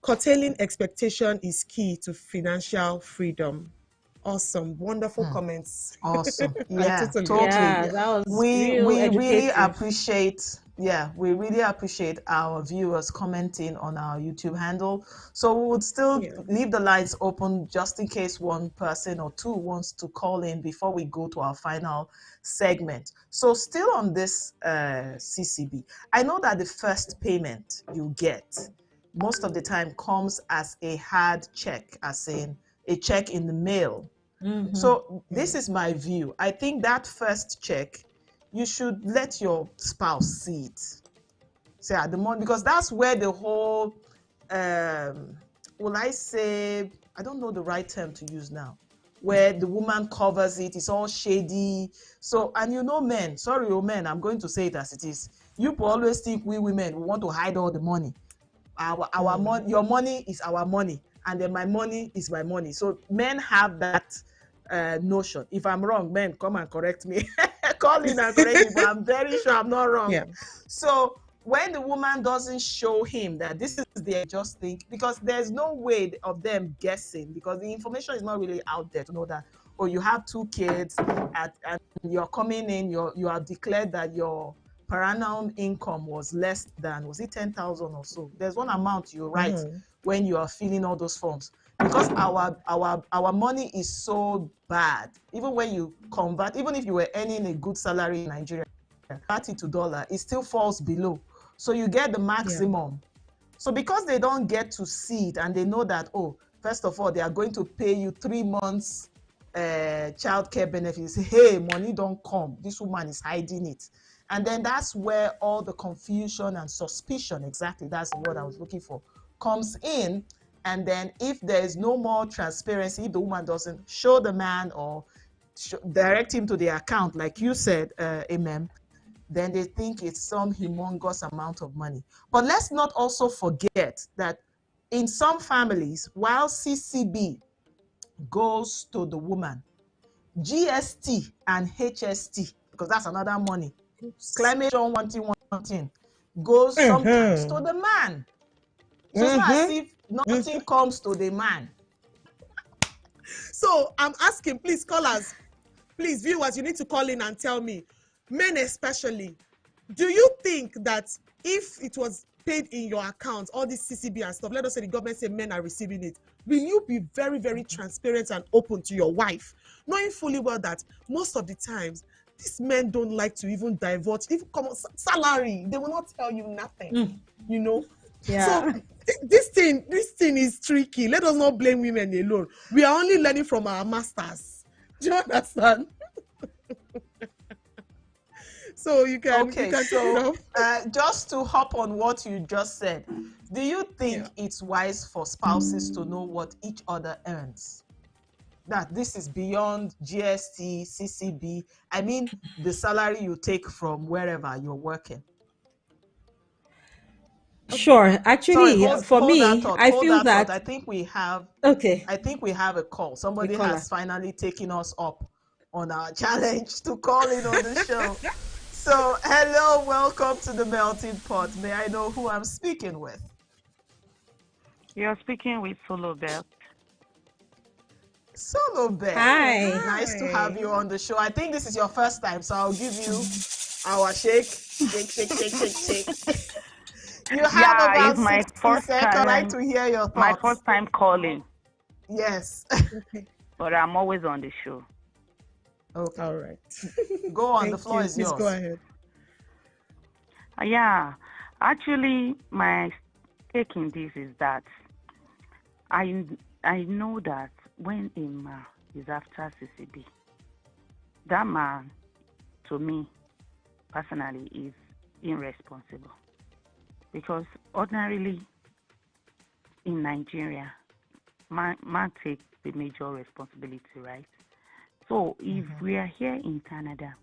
Curtailing expectation is key to financial freedom. Awesome, wonderful comments. Awesome. I Yeah, totally totally. agree. Yeah, that was real We really educative. appreciate, yeah, we really appreciate our viewers commenting on our YouTube handle. So we would still Yeah. leave the lines open just in case one person or two wants to call in before we go to our final segment. So still on this CCB, I know that the first payment you get most of the time comes as a hard check, as in a check in the mail. Mhm. So this Yeah. is my view. I think that first check, you should let your spouse see it. Say at the moment, because that's where the whole, will I say, I don't know the right term to use now, where the woman covers it, it's all shady. So, and you know, men, sorry, oh men, I'm going to say it as it is. You always think we women we want to hide all the money. Our Mm. money, your money is our money, and then my money is my money. So men have that notion. If I'm wrong, men, come and correct me. Call in and correct me, but I'm very sure I'm not wrong. Yeah. So when the woman doesn't show him that this is the just think, because there's no way of them guessing, because the information is not really out there to know that, oh, you have two kids and you're coming in, you are declared that your per annum income was less than, was it 10,000 or so? There's one amount you write Mm-hmm. when you are filling all those forms, because our money is so bad. Even when you convert, even if you were earning a good salary in Nigeria, convert it to dollar, it still falls below. So you get the Yeah. maximum. So because they don't get to see it, and they know that, oh, first of all, they are going to pay you 3 months childcare benefits. Hey, money don't come. This woman is hiding it. And then that's where all the confusion and suspicion, exactly, that's the word I was looking for, comes in. And then if there is no more transparency, if the woman doesn't show the man or direct him to the account, like you said, Amen, then they think it's some humongous amount of money. But let's not also forget that in some families, while CCB goes to the woman, GST and HST, because that's another money, Oops. climate one thing, goes sometimes to Mm-hmm. the man. So it's not as Mm-hmm. if Mm-hmm. nothing comes to the man. So I'm asking, please, callers, please, viewers, you need to call in and tell me, men especially, do you think that if it was paid in your account, all this CCB and stuff, let us say the government say men are receiving it, will you be very, very transparent and open to your wife, knowing fully well that most of the times these men don't like to even divulge, even common salary, they will not tell you nothing, Mm. you know? So Yeah. this thing is tricky. Let us not blame women alone. We are only learning from our masters. Do you understand? So you Okay, can kick it so off. just to hop on what you just said, do you Yeah. think it's wise for spouses to know what each other earns? That this is beyond GST, CCB. I mean, the salary you take from wherever you're working. Sure. Sorry, Actually, for hold that me, thought. I Hold feel that thought. that okay, I think we have a call. we Somebody call her. has finally taken us up on our challenge to call in on the show. So, hello, welcome to the melting pot. May I know who I'm speaking with? You're speaking with Solo Bell. Solo Bear. Hi. Nice to have you on the show. I think this is your first time, so I'll give you our shake. Shake. You have about it's my 60 first seconds. I'd like time. to hear your thoughts. My first time calling, Yes. but I'm always on the show. Okay. All right. Go on. Thank The floor you. is Please yours. go ahead. Yeah, actually, my take in this is that I know that when a man is after CCB, that man, to me, personally, is irresponsible. Because ordinarily, in Nigeria, man takes the major responsibility, right? So if we are here in Canada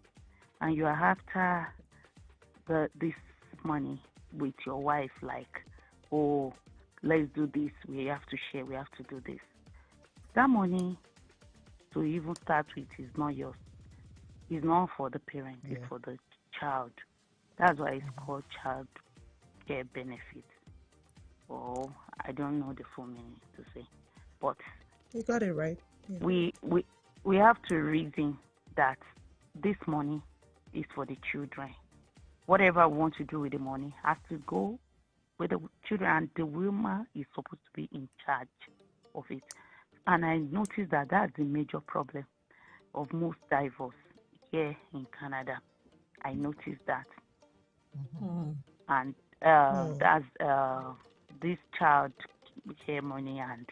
and you are after this money with your wife, like, oh, let's do this, we have to share, we have to do this. That money, to even start with, is not yours. It's not for the parent, it's for the child. That's why it's called child care benefit. Oh, I don't know the full meaning to say. But You got it right. Yeah. we have to reason that this money is for the children. Whatever we want to do with the money has to go with the children, and the woman is supposed to be in charge of it. And I noticed that that's the major problem of most divorce here in Canada. I noticed that. And that's this child care money and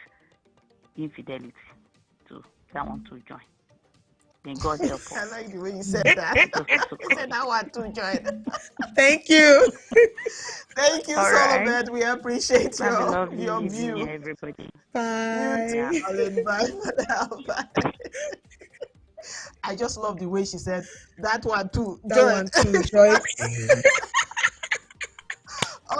infidelity too. That want to join. May God help us. I like the way you said that. You said I want to join. Thank you. Thank you, All right. Solobed. We appreciate Have a your lovely evening, view. everybody. Bye. You too, darling. Bye for now. Bye. I just love the way she said that one too. That Join. one too, Joy.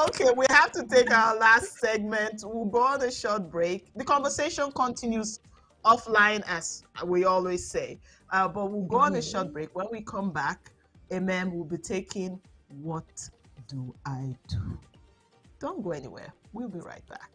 Okay, we have to take our last segment. We'll go on a short break. The conversation continues offline, as we always say, but we'll go on a short break. When we come back, Amen, will be taking What Do I Do? Don't go anywhere. We'll be right back.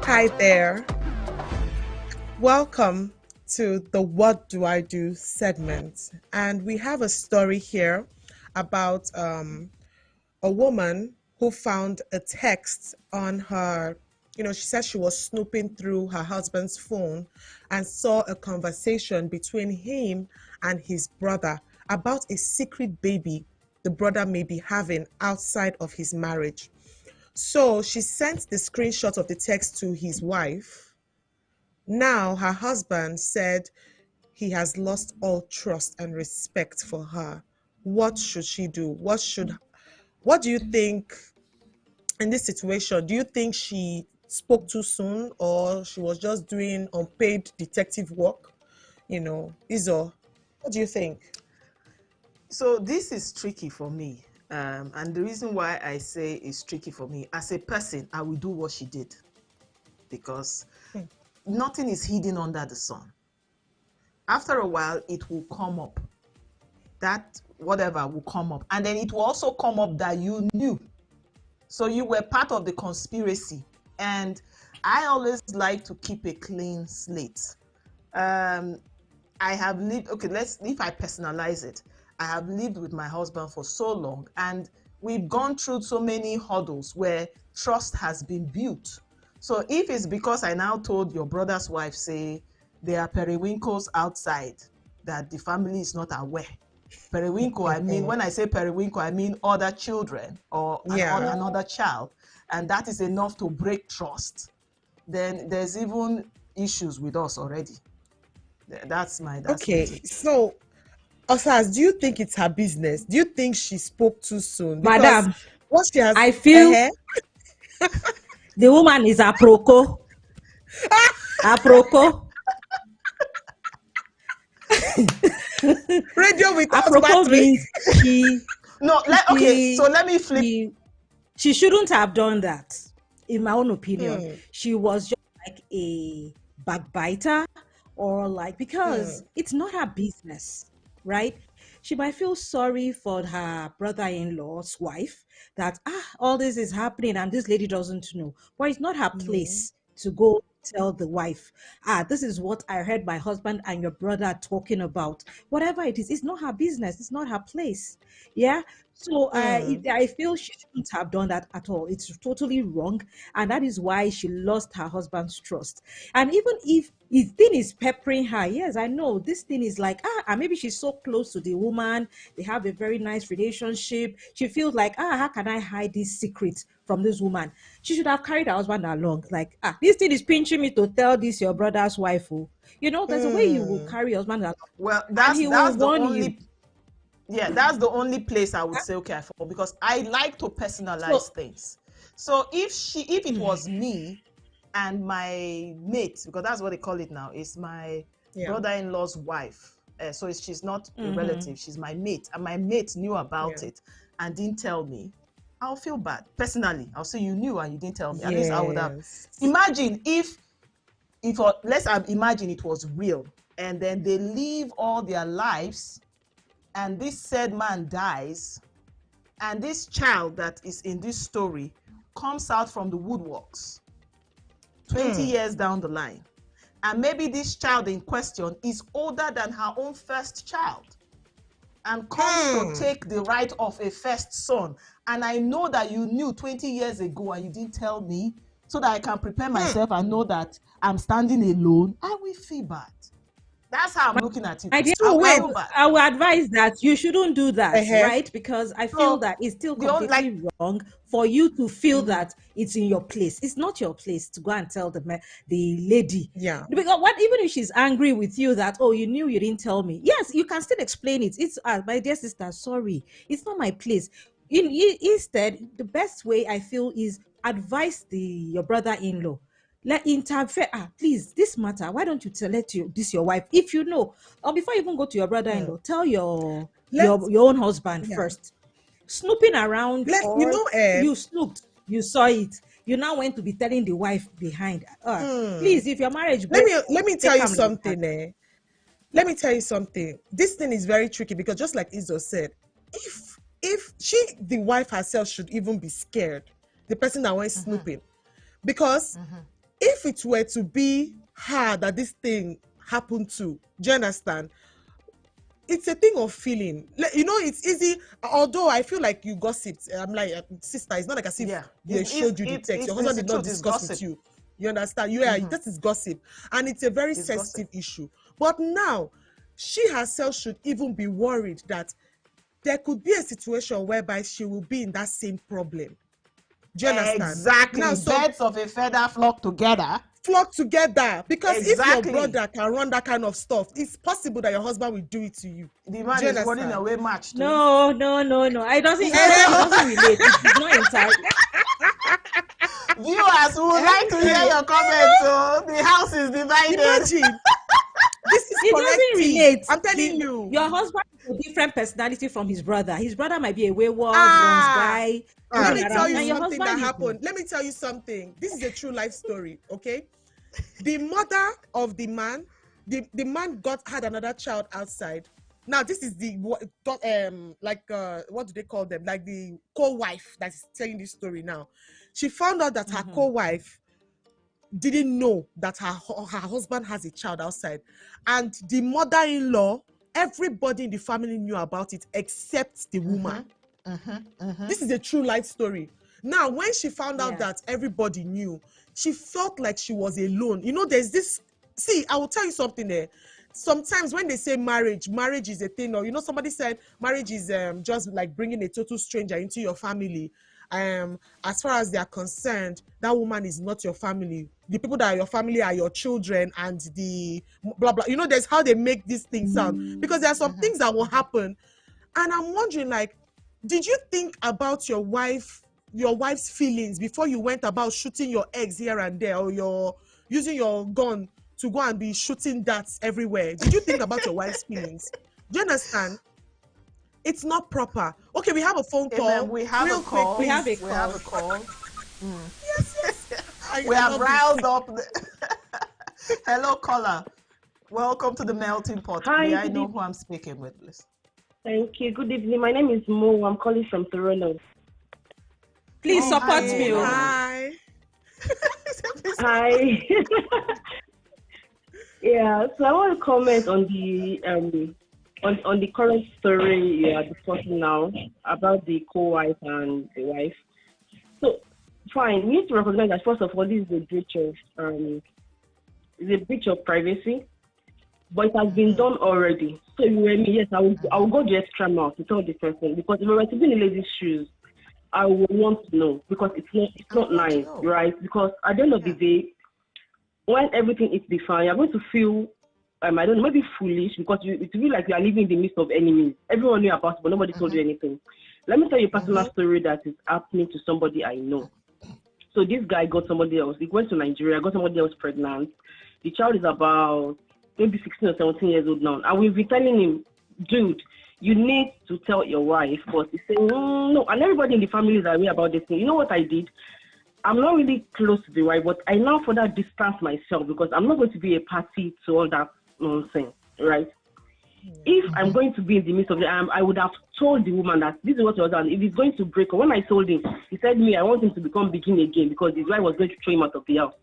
Hi there. Welcome to the What Do I Do segment. And we have a story here about a woman who found a text on her, she said she was snooping through her husband's phone and saw a conversation between him and his brother about a secret baby the brother may be having outside of his marriage. So she sent the screenshot of the text to his wife. Now her husband said he has lost all trust and respect for her. What should she do? What do you think in this situation? Do you think she spoke too soon or she was just doing unpaid detective work? Izo, what do you think? So this is tricky for me. And the reason why I say it's tricky for me, as a person, I will do what she did. Because nothing is hidden under the sun. After a while, it will come up. That whatever will come up. And then it will also come up that you knew. So you were part of the conspiracy. And I always like to keep a clean slate. I have lived, if I personalize it, I have lived with my husband for so long, and we've gone through so many hurdles where trust has been built. So if it's because I now told your brother's wife, say, there are periwinkles outside, that the family is not aware. Periwinkle, I mean, when I say periwinkle, I mean other children or another child. And that is enough to break trust. Then there's even issues with us already. That's my take. So Osas, do you think it's her business? Do you think she spoke too soon? Because Madam, what she has I feel the woman is aproko. Aproko. radio without Aproko battery. means she. No, so let me flip. She shouldn't have done that. in my own opinion, Hmm. she was just like a backbiter, or like, Hmm. because it's not her business, right? She might feel sorry for her brother-in-law's wife, that all this is happening and this lady doesn't know, but it's not her No. place to go tell the wife, this is what I heard my husband and your brother talking about. Whatever it is, it's not her business, it's not her place. Yeah. So Hmm. I feel she shouldn't have done that at all. It's totally wrong, and that is why she lost her husband's trust. And even if his thing is peppering her, yes, I know this thing is like, and maybe she's so close to the woman, they have a very nice relationship. She feels like, how can I hide this secret from this woman? She should have carried her husband along. Like, this thing is pinching me to tell this your brother's wife. Oh. There's a way you will Hmm. carry your husband along, Well, and that's he will that's the warn you. only yeah, that's the only place I would say okay I fall, because I like to personalize So, things. So if it was me and my mate, because that's what they call it now, is my Yeah. brother-in-law's wife. So she's not a mhm. relative, she's my mate, and my mate knew about Yeah. it and didn't tell me. I'll feel bad personally. I'll say you knew and you didn't tell me. At least I would have. Yes. Imagine if let's imagine it was real, and then they live all their lives, and this said man dies, and this child that is in this story comes out from the woodworks 20 Hmm. years down the line, and maybe this child in question is older than her own first child and comes to Hmm. take the right of a first son, and I know that you knew 20 years ago and you didn't tell me, so that I can prepare Hmm. myself and know that I'm standing alone, I will feel bad. That's how I'm looking at it. My dear, So I wait. feel bad. I will advise that you shouldn't do that, Uh-huh. right? Because I feel So that it's still the only like completely wrong for you to feel mhm, that it's in your place. It's not your place to go and tell the lady. Yeah. Because what, even if she's angry with you that, oh, you knew, you didn't tell me. Yes, you can still explain it. It's my dear sister, sorry, it's not my place. Instead, the best way I feel is advise your brother-in-law. Let interfere. Please, this matter. Why don't you let this your wife, if you know, or before you even go to your Hmm. brother-in-law, tell Let your own husband yeah. first. Snooping around, Let you or know, you snooped, you saw it, you now went to be telling the wife behind. hmm. Please, if your marriage Let break, me tell take you him like that. something, eh? Let me tell you something. This thing is very tricky because just like Izo said, if the wife herself should even be scared, the person that went mhm, snooping, because mhm. if it were to be her that this thing happened to, do you understand? It's a thing of feeling. It's easy. Although I feel like you gossiped, I'm like, sister, it's not like as if Yeah, they showed you the text. Your it's husband the did not truth. It's discuss with gossip. you. You understand? Yeah, Mhm. that is gossip, and it's a very It's gossip. sensitive issue. But now, she herself should even be worried that there could be a situation whereby she will be in that same problem. Do you understand? Now, Exactly. so Birds of a feather flock together. flock together, because if your Exactly. brother can run that kind of stuff, it's possible that your husband will do it to you. The Do man you is running understand? away match too. No, no, no, no. I doesn't. It Eh, doesn't relate. It is not entirely. Viewers, we would like to hear your comments. Oh, the house is divided. imagine, this is It correct doesn't tea. relate. I'm telling you. Your husband is a different personality from his brother. His brother might be a wayward, runs Ah, guy, let running me tell around, you and your something that husband is. happened. Let me tell you something. This is a true life story, okay? The mother of the man, the man had another child outside. Now this is what do they call them? Like the co-wife that is telling this story now. She found out that her Mhm. co-wife didn't know that her husband has a child outside, and the mother-in-law, everybody in the family knew about it except the woman. Mhm, mhm, mhm. This is a true life story. Now, when she found out Yeah. that everybody knew, she felt like she was alone. There's this. See, I will tell you something there. Sometimes when they say marriage is a thing, or somebody said marriage is just like bringing a total stranger into your family. As far as they are concerned, that woman is not your family. The people that are your family are your children, and the blah blah. There's how they make these things sound, because there are some Mhm, things that will mhm. happen, and I'm wondering, like, did you think about your wife's feelings before you went about shooting your eggs here and there, or your using your gun to go and be shooting darts everywhere? Did you think about your wife's feelings? Do you understand? It's not proper. Okay, we have a phone Amen. call. We have a Real quick, We call. have a please. We have call. a call. Yes, yes. We I have love this. riled up. Hello, caller. Welcome to the melting pot. Hi, May I good know evening. who I'm speaking with, please? Thank you. Good evening. My name is Mo. I'm calling from Toronto. Please Oh, hi, support Mo. me. How Oh. are you? Hi. Hi. Yeah. So I want to comment on the on the current story you are discussing now about the co-wife and the wife. So fine, we need to recognize that first of all, this is a breach of privacy, but it has been done already. So you and me, yes, I will go the extra mile to tell the person, because if I were to be in a lady's shoes, I would want to know, because it's not nice, right? Because at the end of the day, when everything is defined, you're going to feel I don't know, maybe foolish, because it feel like you are living in the midst of enemies. Everyone knew about it, but nobody told you anything. Let me tell you a personal story that is happening to somebody I know. So this guy got somebody else. He went to Nigeria, got somebody else pregnant. The child is about maybe 16 or 17 years old now. And we've been telling him, dude, you need to tell your wife. But he's saying, no. And everybody in the family is aware about this thing. You know what I did? I'm not really close to the wife, but I now further distance myself, because I'm not going to be a party to all that nonsense, right? If I'm going to be in the midst of it, I would have told the woman that this is what was done. If he's going to break, or when I told him, he said me, I want him to become begin again, because his wife was going to throw him out of the house.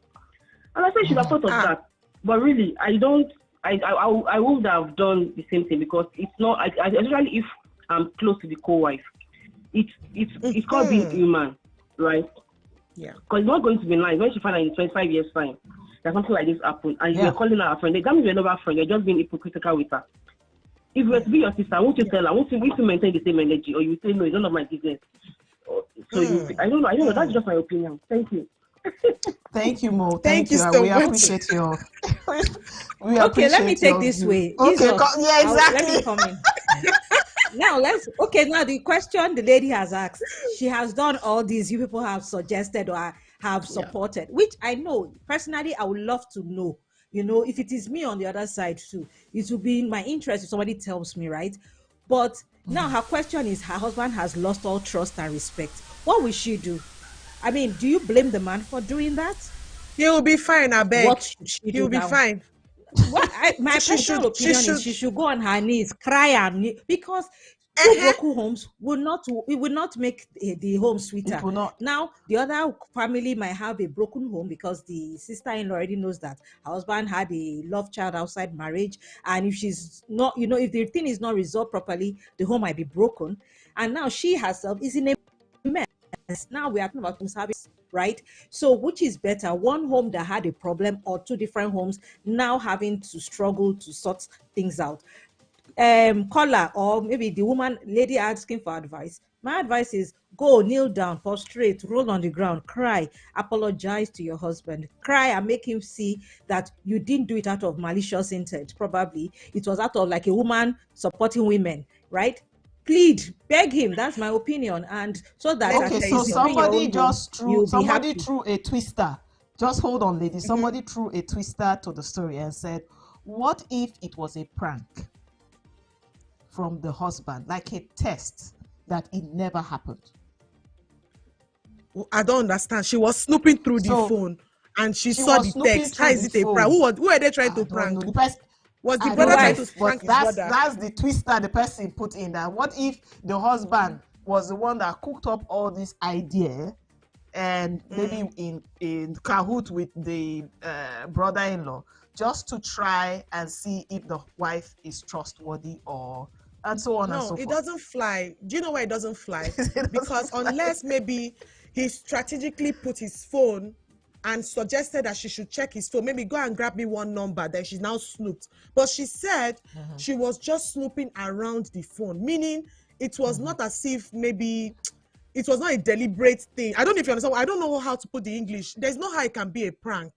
And I said, should have thought of that. But really, I would have done the same thing, because it's not, especially if I'm close to the co-wife, it's called being human, right? Yeah. Because it's not going to be nice when she finds out in 25 years' time that something like this happened, and you're calling her a friend. That means you're not a friend, you're just being hypocritical with her. If you were to be your sister, won't you tell her? Won't you maintain the same energy? Or you say, no, it's none of my business. So I don't know. That's just my opinion. Thank you. Thank you, Mo. Thank you you. so We much. appreciate your. Okay, let me take this way. Okay, Let exactly. me come in. Now now the question the lady has asked, she has done all these, you people have suggested or have supported, which I know personally I would love to know. If it is me on the other side too, it will be in my interest if somebody tells me, right? But now her question is, her husband has lost all trust and respect. What will she do? I mean, do you blame the man for doing that? He will be fine, I beg. What should she He do will be now? fine. My She personal should. opinion is she should go on her knees, cry, and because two broken homes will not make the home sweeter. It will not. Now the other family might have a broken home because the sister-in-law already knows that her husband had a love child outside marriage, and if she's not, if the thing is not resolved properly, the home might be broken, and now she herself is in a mess. Now we are talking about service, right? So which is better, one home that had a problem or two different homes now having to struggle to sort things out? Caller, or maybe the lady asking for advice, my advice is go kneel down, prostrate, roll on the ground, cry, apologize to your husband, cry and make him see that you didn't do it out of malicious intent. Probably it was out of like a woman supporting women, right? Plead, beg him. That's my opinion. And so that Okay, so somebody just threw a twister. Just hold on, lady. Somebody threw a twister to the story and said, what if it was a prank from the husband, like a test that it never happened? I don't understand. She was snooping through the phone and she saw the text. How is it a prank? Who are they trying to prank? Was the brother trying to prank his brother? That's the twister the person put in that. What if the husband was the one that cooked up all this idea and maybe in cahoot with the brother-in-law, just to try and see if the wife is trustworthy and so on and so forth? No, it doesn't fly. Do you know why it doesn't fly? Because unless maybe he strategically put his phone and suggested that she should check his phone, maybe go and grab me one number, then she's now snooped. But she said she was just snooping around the phone, meaning it was not as if maybe it was not a deliberate thing. I don't know if you understand. I don't know how to put the English. There's no how it can be a prank.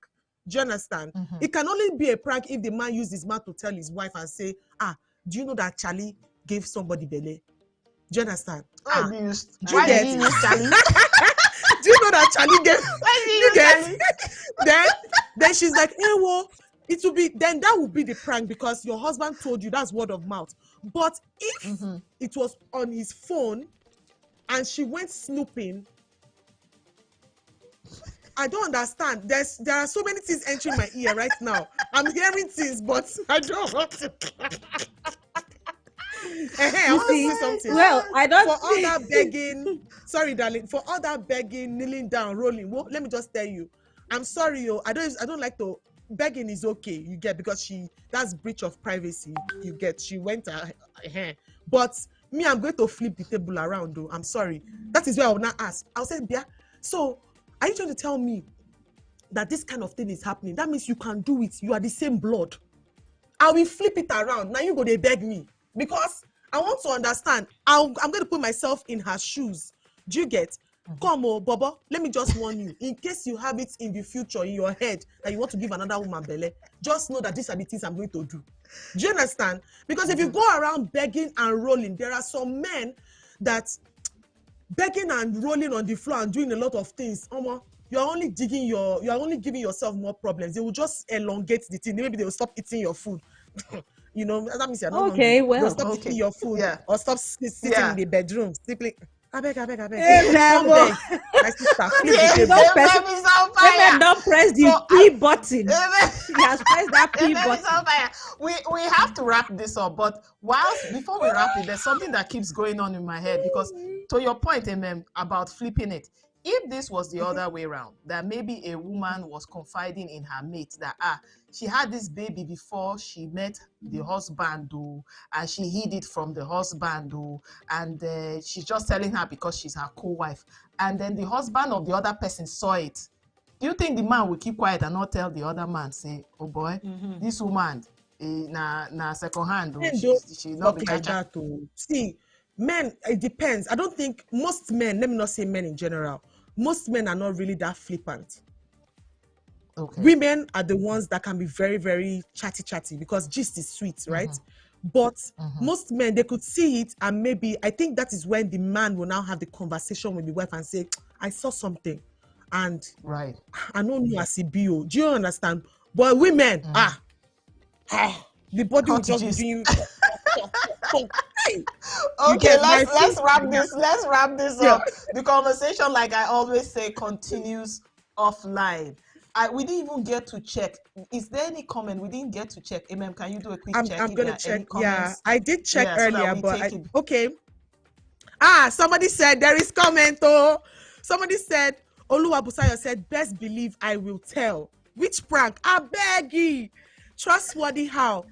Do you understand? It can only be a prank if the man used his mouth to tell his wife and say, do you know that Charlie gave somebody belly? Do you understand? Why did you use Charlie? Do you know that Charlie gave? You get? Then she's like, hey, well, it will be, then that would be the prank because your husband told you. That's word of mouth. But if it was on his phone and she went snooping, I don't understand. There are so many things entering my ear right now. I'm hearing things, but I don't want to. Hey, I You want to say see, something. well, I don't. For all that begging, sorry, darling, for all that begging, kneeling down, rolling, let me just tell you, I'm sorry, yo. I don't like to. Begging is okay, you get, because that's breach of privacy. You get, she went ahead, but me, I'm going to flip the table around, though. I'm sorry. That is why I will not ask. I'll say, Bia. So, are you trying to tell me that this kind of thing is happening? That means you can do it. You are the same blood. I will flip it around. Now you go they beg me, because I want to understand. I'm going to put myself in her shoes. Do you get? Come on, Bobo. Let me just warn you. In case you have it in the future in your head that you want to give another woman belle, just know that these are the things I'm going to do. Do you understand? Because if you go around begging and rolling, there are some men that begging and rolling on the floor and doing a lot of things. You are only giving yourself more problems. They will just elongate the thing. Maybe they will stop eating your food. That means you're not hungry. Okay, They'll well. stop eating your food, Yeah. or stop sitting in Yeah. the bedroom, sleeping. I beg. Amen. Come beg. My sister, flip the Okay. table. Don't press. Amen is on Amen. fire. Don't press So the I P button. Amen. She has pressed that P Amen is on button. fire. We have to wrap this up, but before we wrap it, there's something that keeps going on in my head, because to your point, Amen, about flipping it. If this was the other way around, that maybe a woman was confiding in her mate that she had this baby before she met the husband, and she hid it from the husband, and she's just telling her because she's her co-wife, and then the husband of the other person saw it. Do you think the man will keep quiet and not tell the other man, say, oh boy, this woman, na second hand, Men don't she not talk be like chacha. that. See, men, it depends. I don't think most men, let me not say men in general, most men are not really that flippant. Okay. Women are the ones that can be very, very chatty because gist is sweet, right? But most men, they could see it, and maybe I think that is when the man will now have the conversation with the wife and say, I saw something, and Right. I don't know as it be. Do you understand? But women, the body will Hot just be gist. doing talk. Hey, you Okay, get my let's food. wrap this. Let's wrap this Yeah. up. The conversation, like I always say, continues offline. We didn't even get to check. Is there any comment we didn't get to check? Can you do a quick check I'm if there gonna are any check. Yeah, comments? I did check Yeah, so that earlier, we but take it. okay. Somebody said there is comment. Somebody said Oluwabusayo said, best believe I will tell. Which prank? I beg you. Trustworthy how?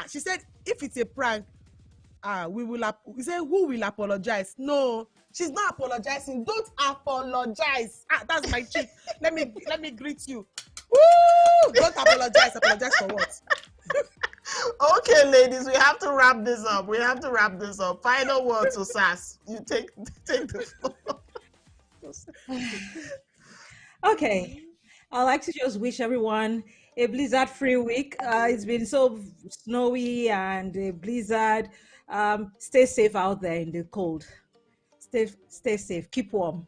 She said, if it's a prank, we will. He said, who will apologize? No, she's not apologizing. Don't apologize. That's my chick. Let me greet you. Woo! Don't apologize. Apologize for what? Okay, ladies, we have to wrap this up. Final word to Sass. You take the floor. Okay. I'd like to just wish everyone a blizzard-free week. It's been so snowy and a blizzard. Stay safe out there in the cold. Stay safe. Keep warm.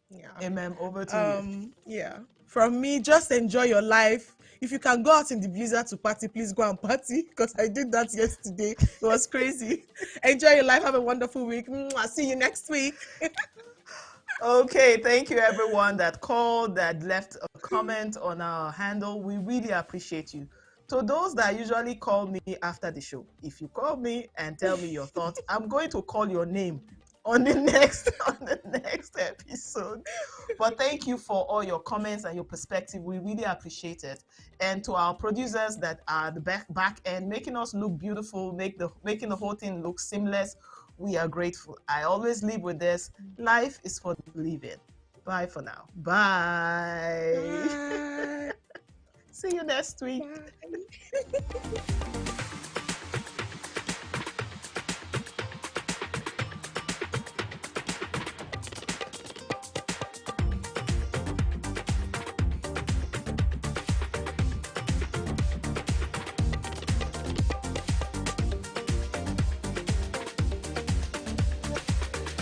Yeah. Amen. Over to you. Yeah. From me, just enjoy your life. If you can go out in the blizzard to party, please go and party, because I did that yesterday. It was crazy. Enjoy your life. Have a wonderful week. I'll see you next week. Okay, thank you everyone that called, that left a comment on our handle. We really appreciate you. To those that usually call me after the show, if you call me and tell me your thoughts, I'm going to call your name on the next episode. But thank you for all your comments and your perspective. We really appreciate it. And to our producers that are the back end, making us look beautiful, making the whole thing look seamless, we are grateful. I always leave with this: life is for living. Bye for now. Bye. Bye. See you next week. Bye.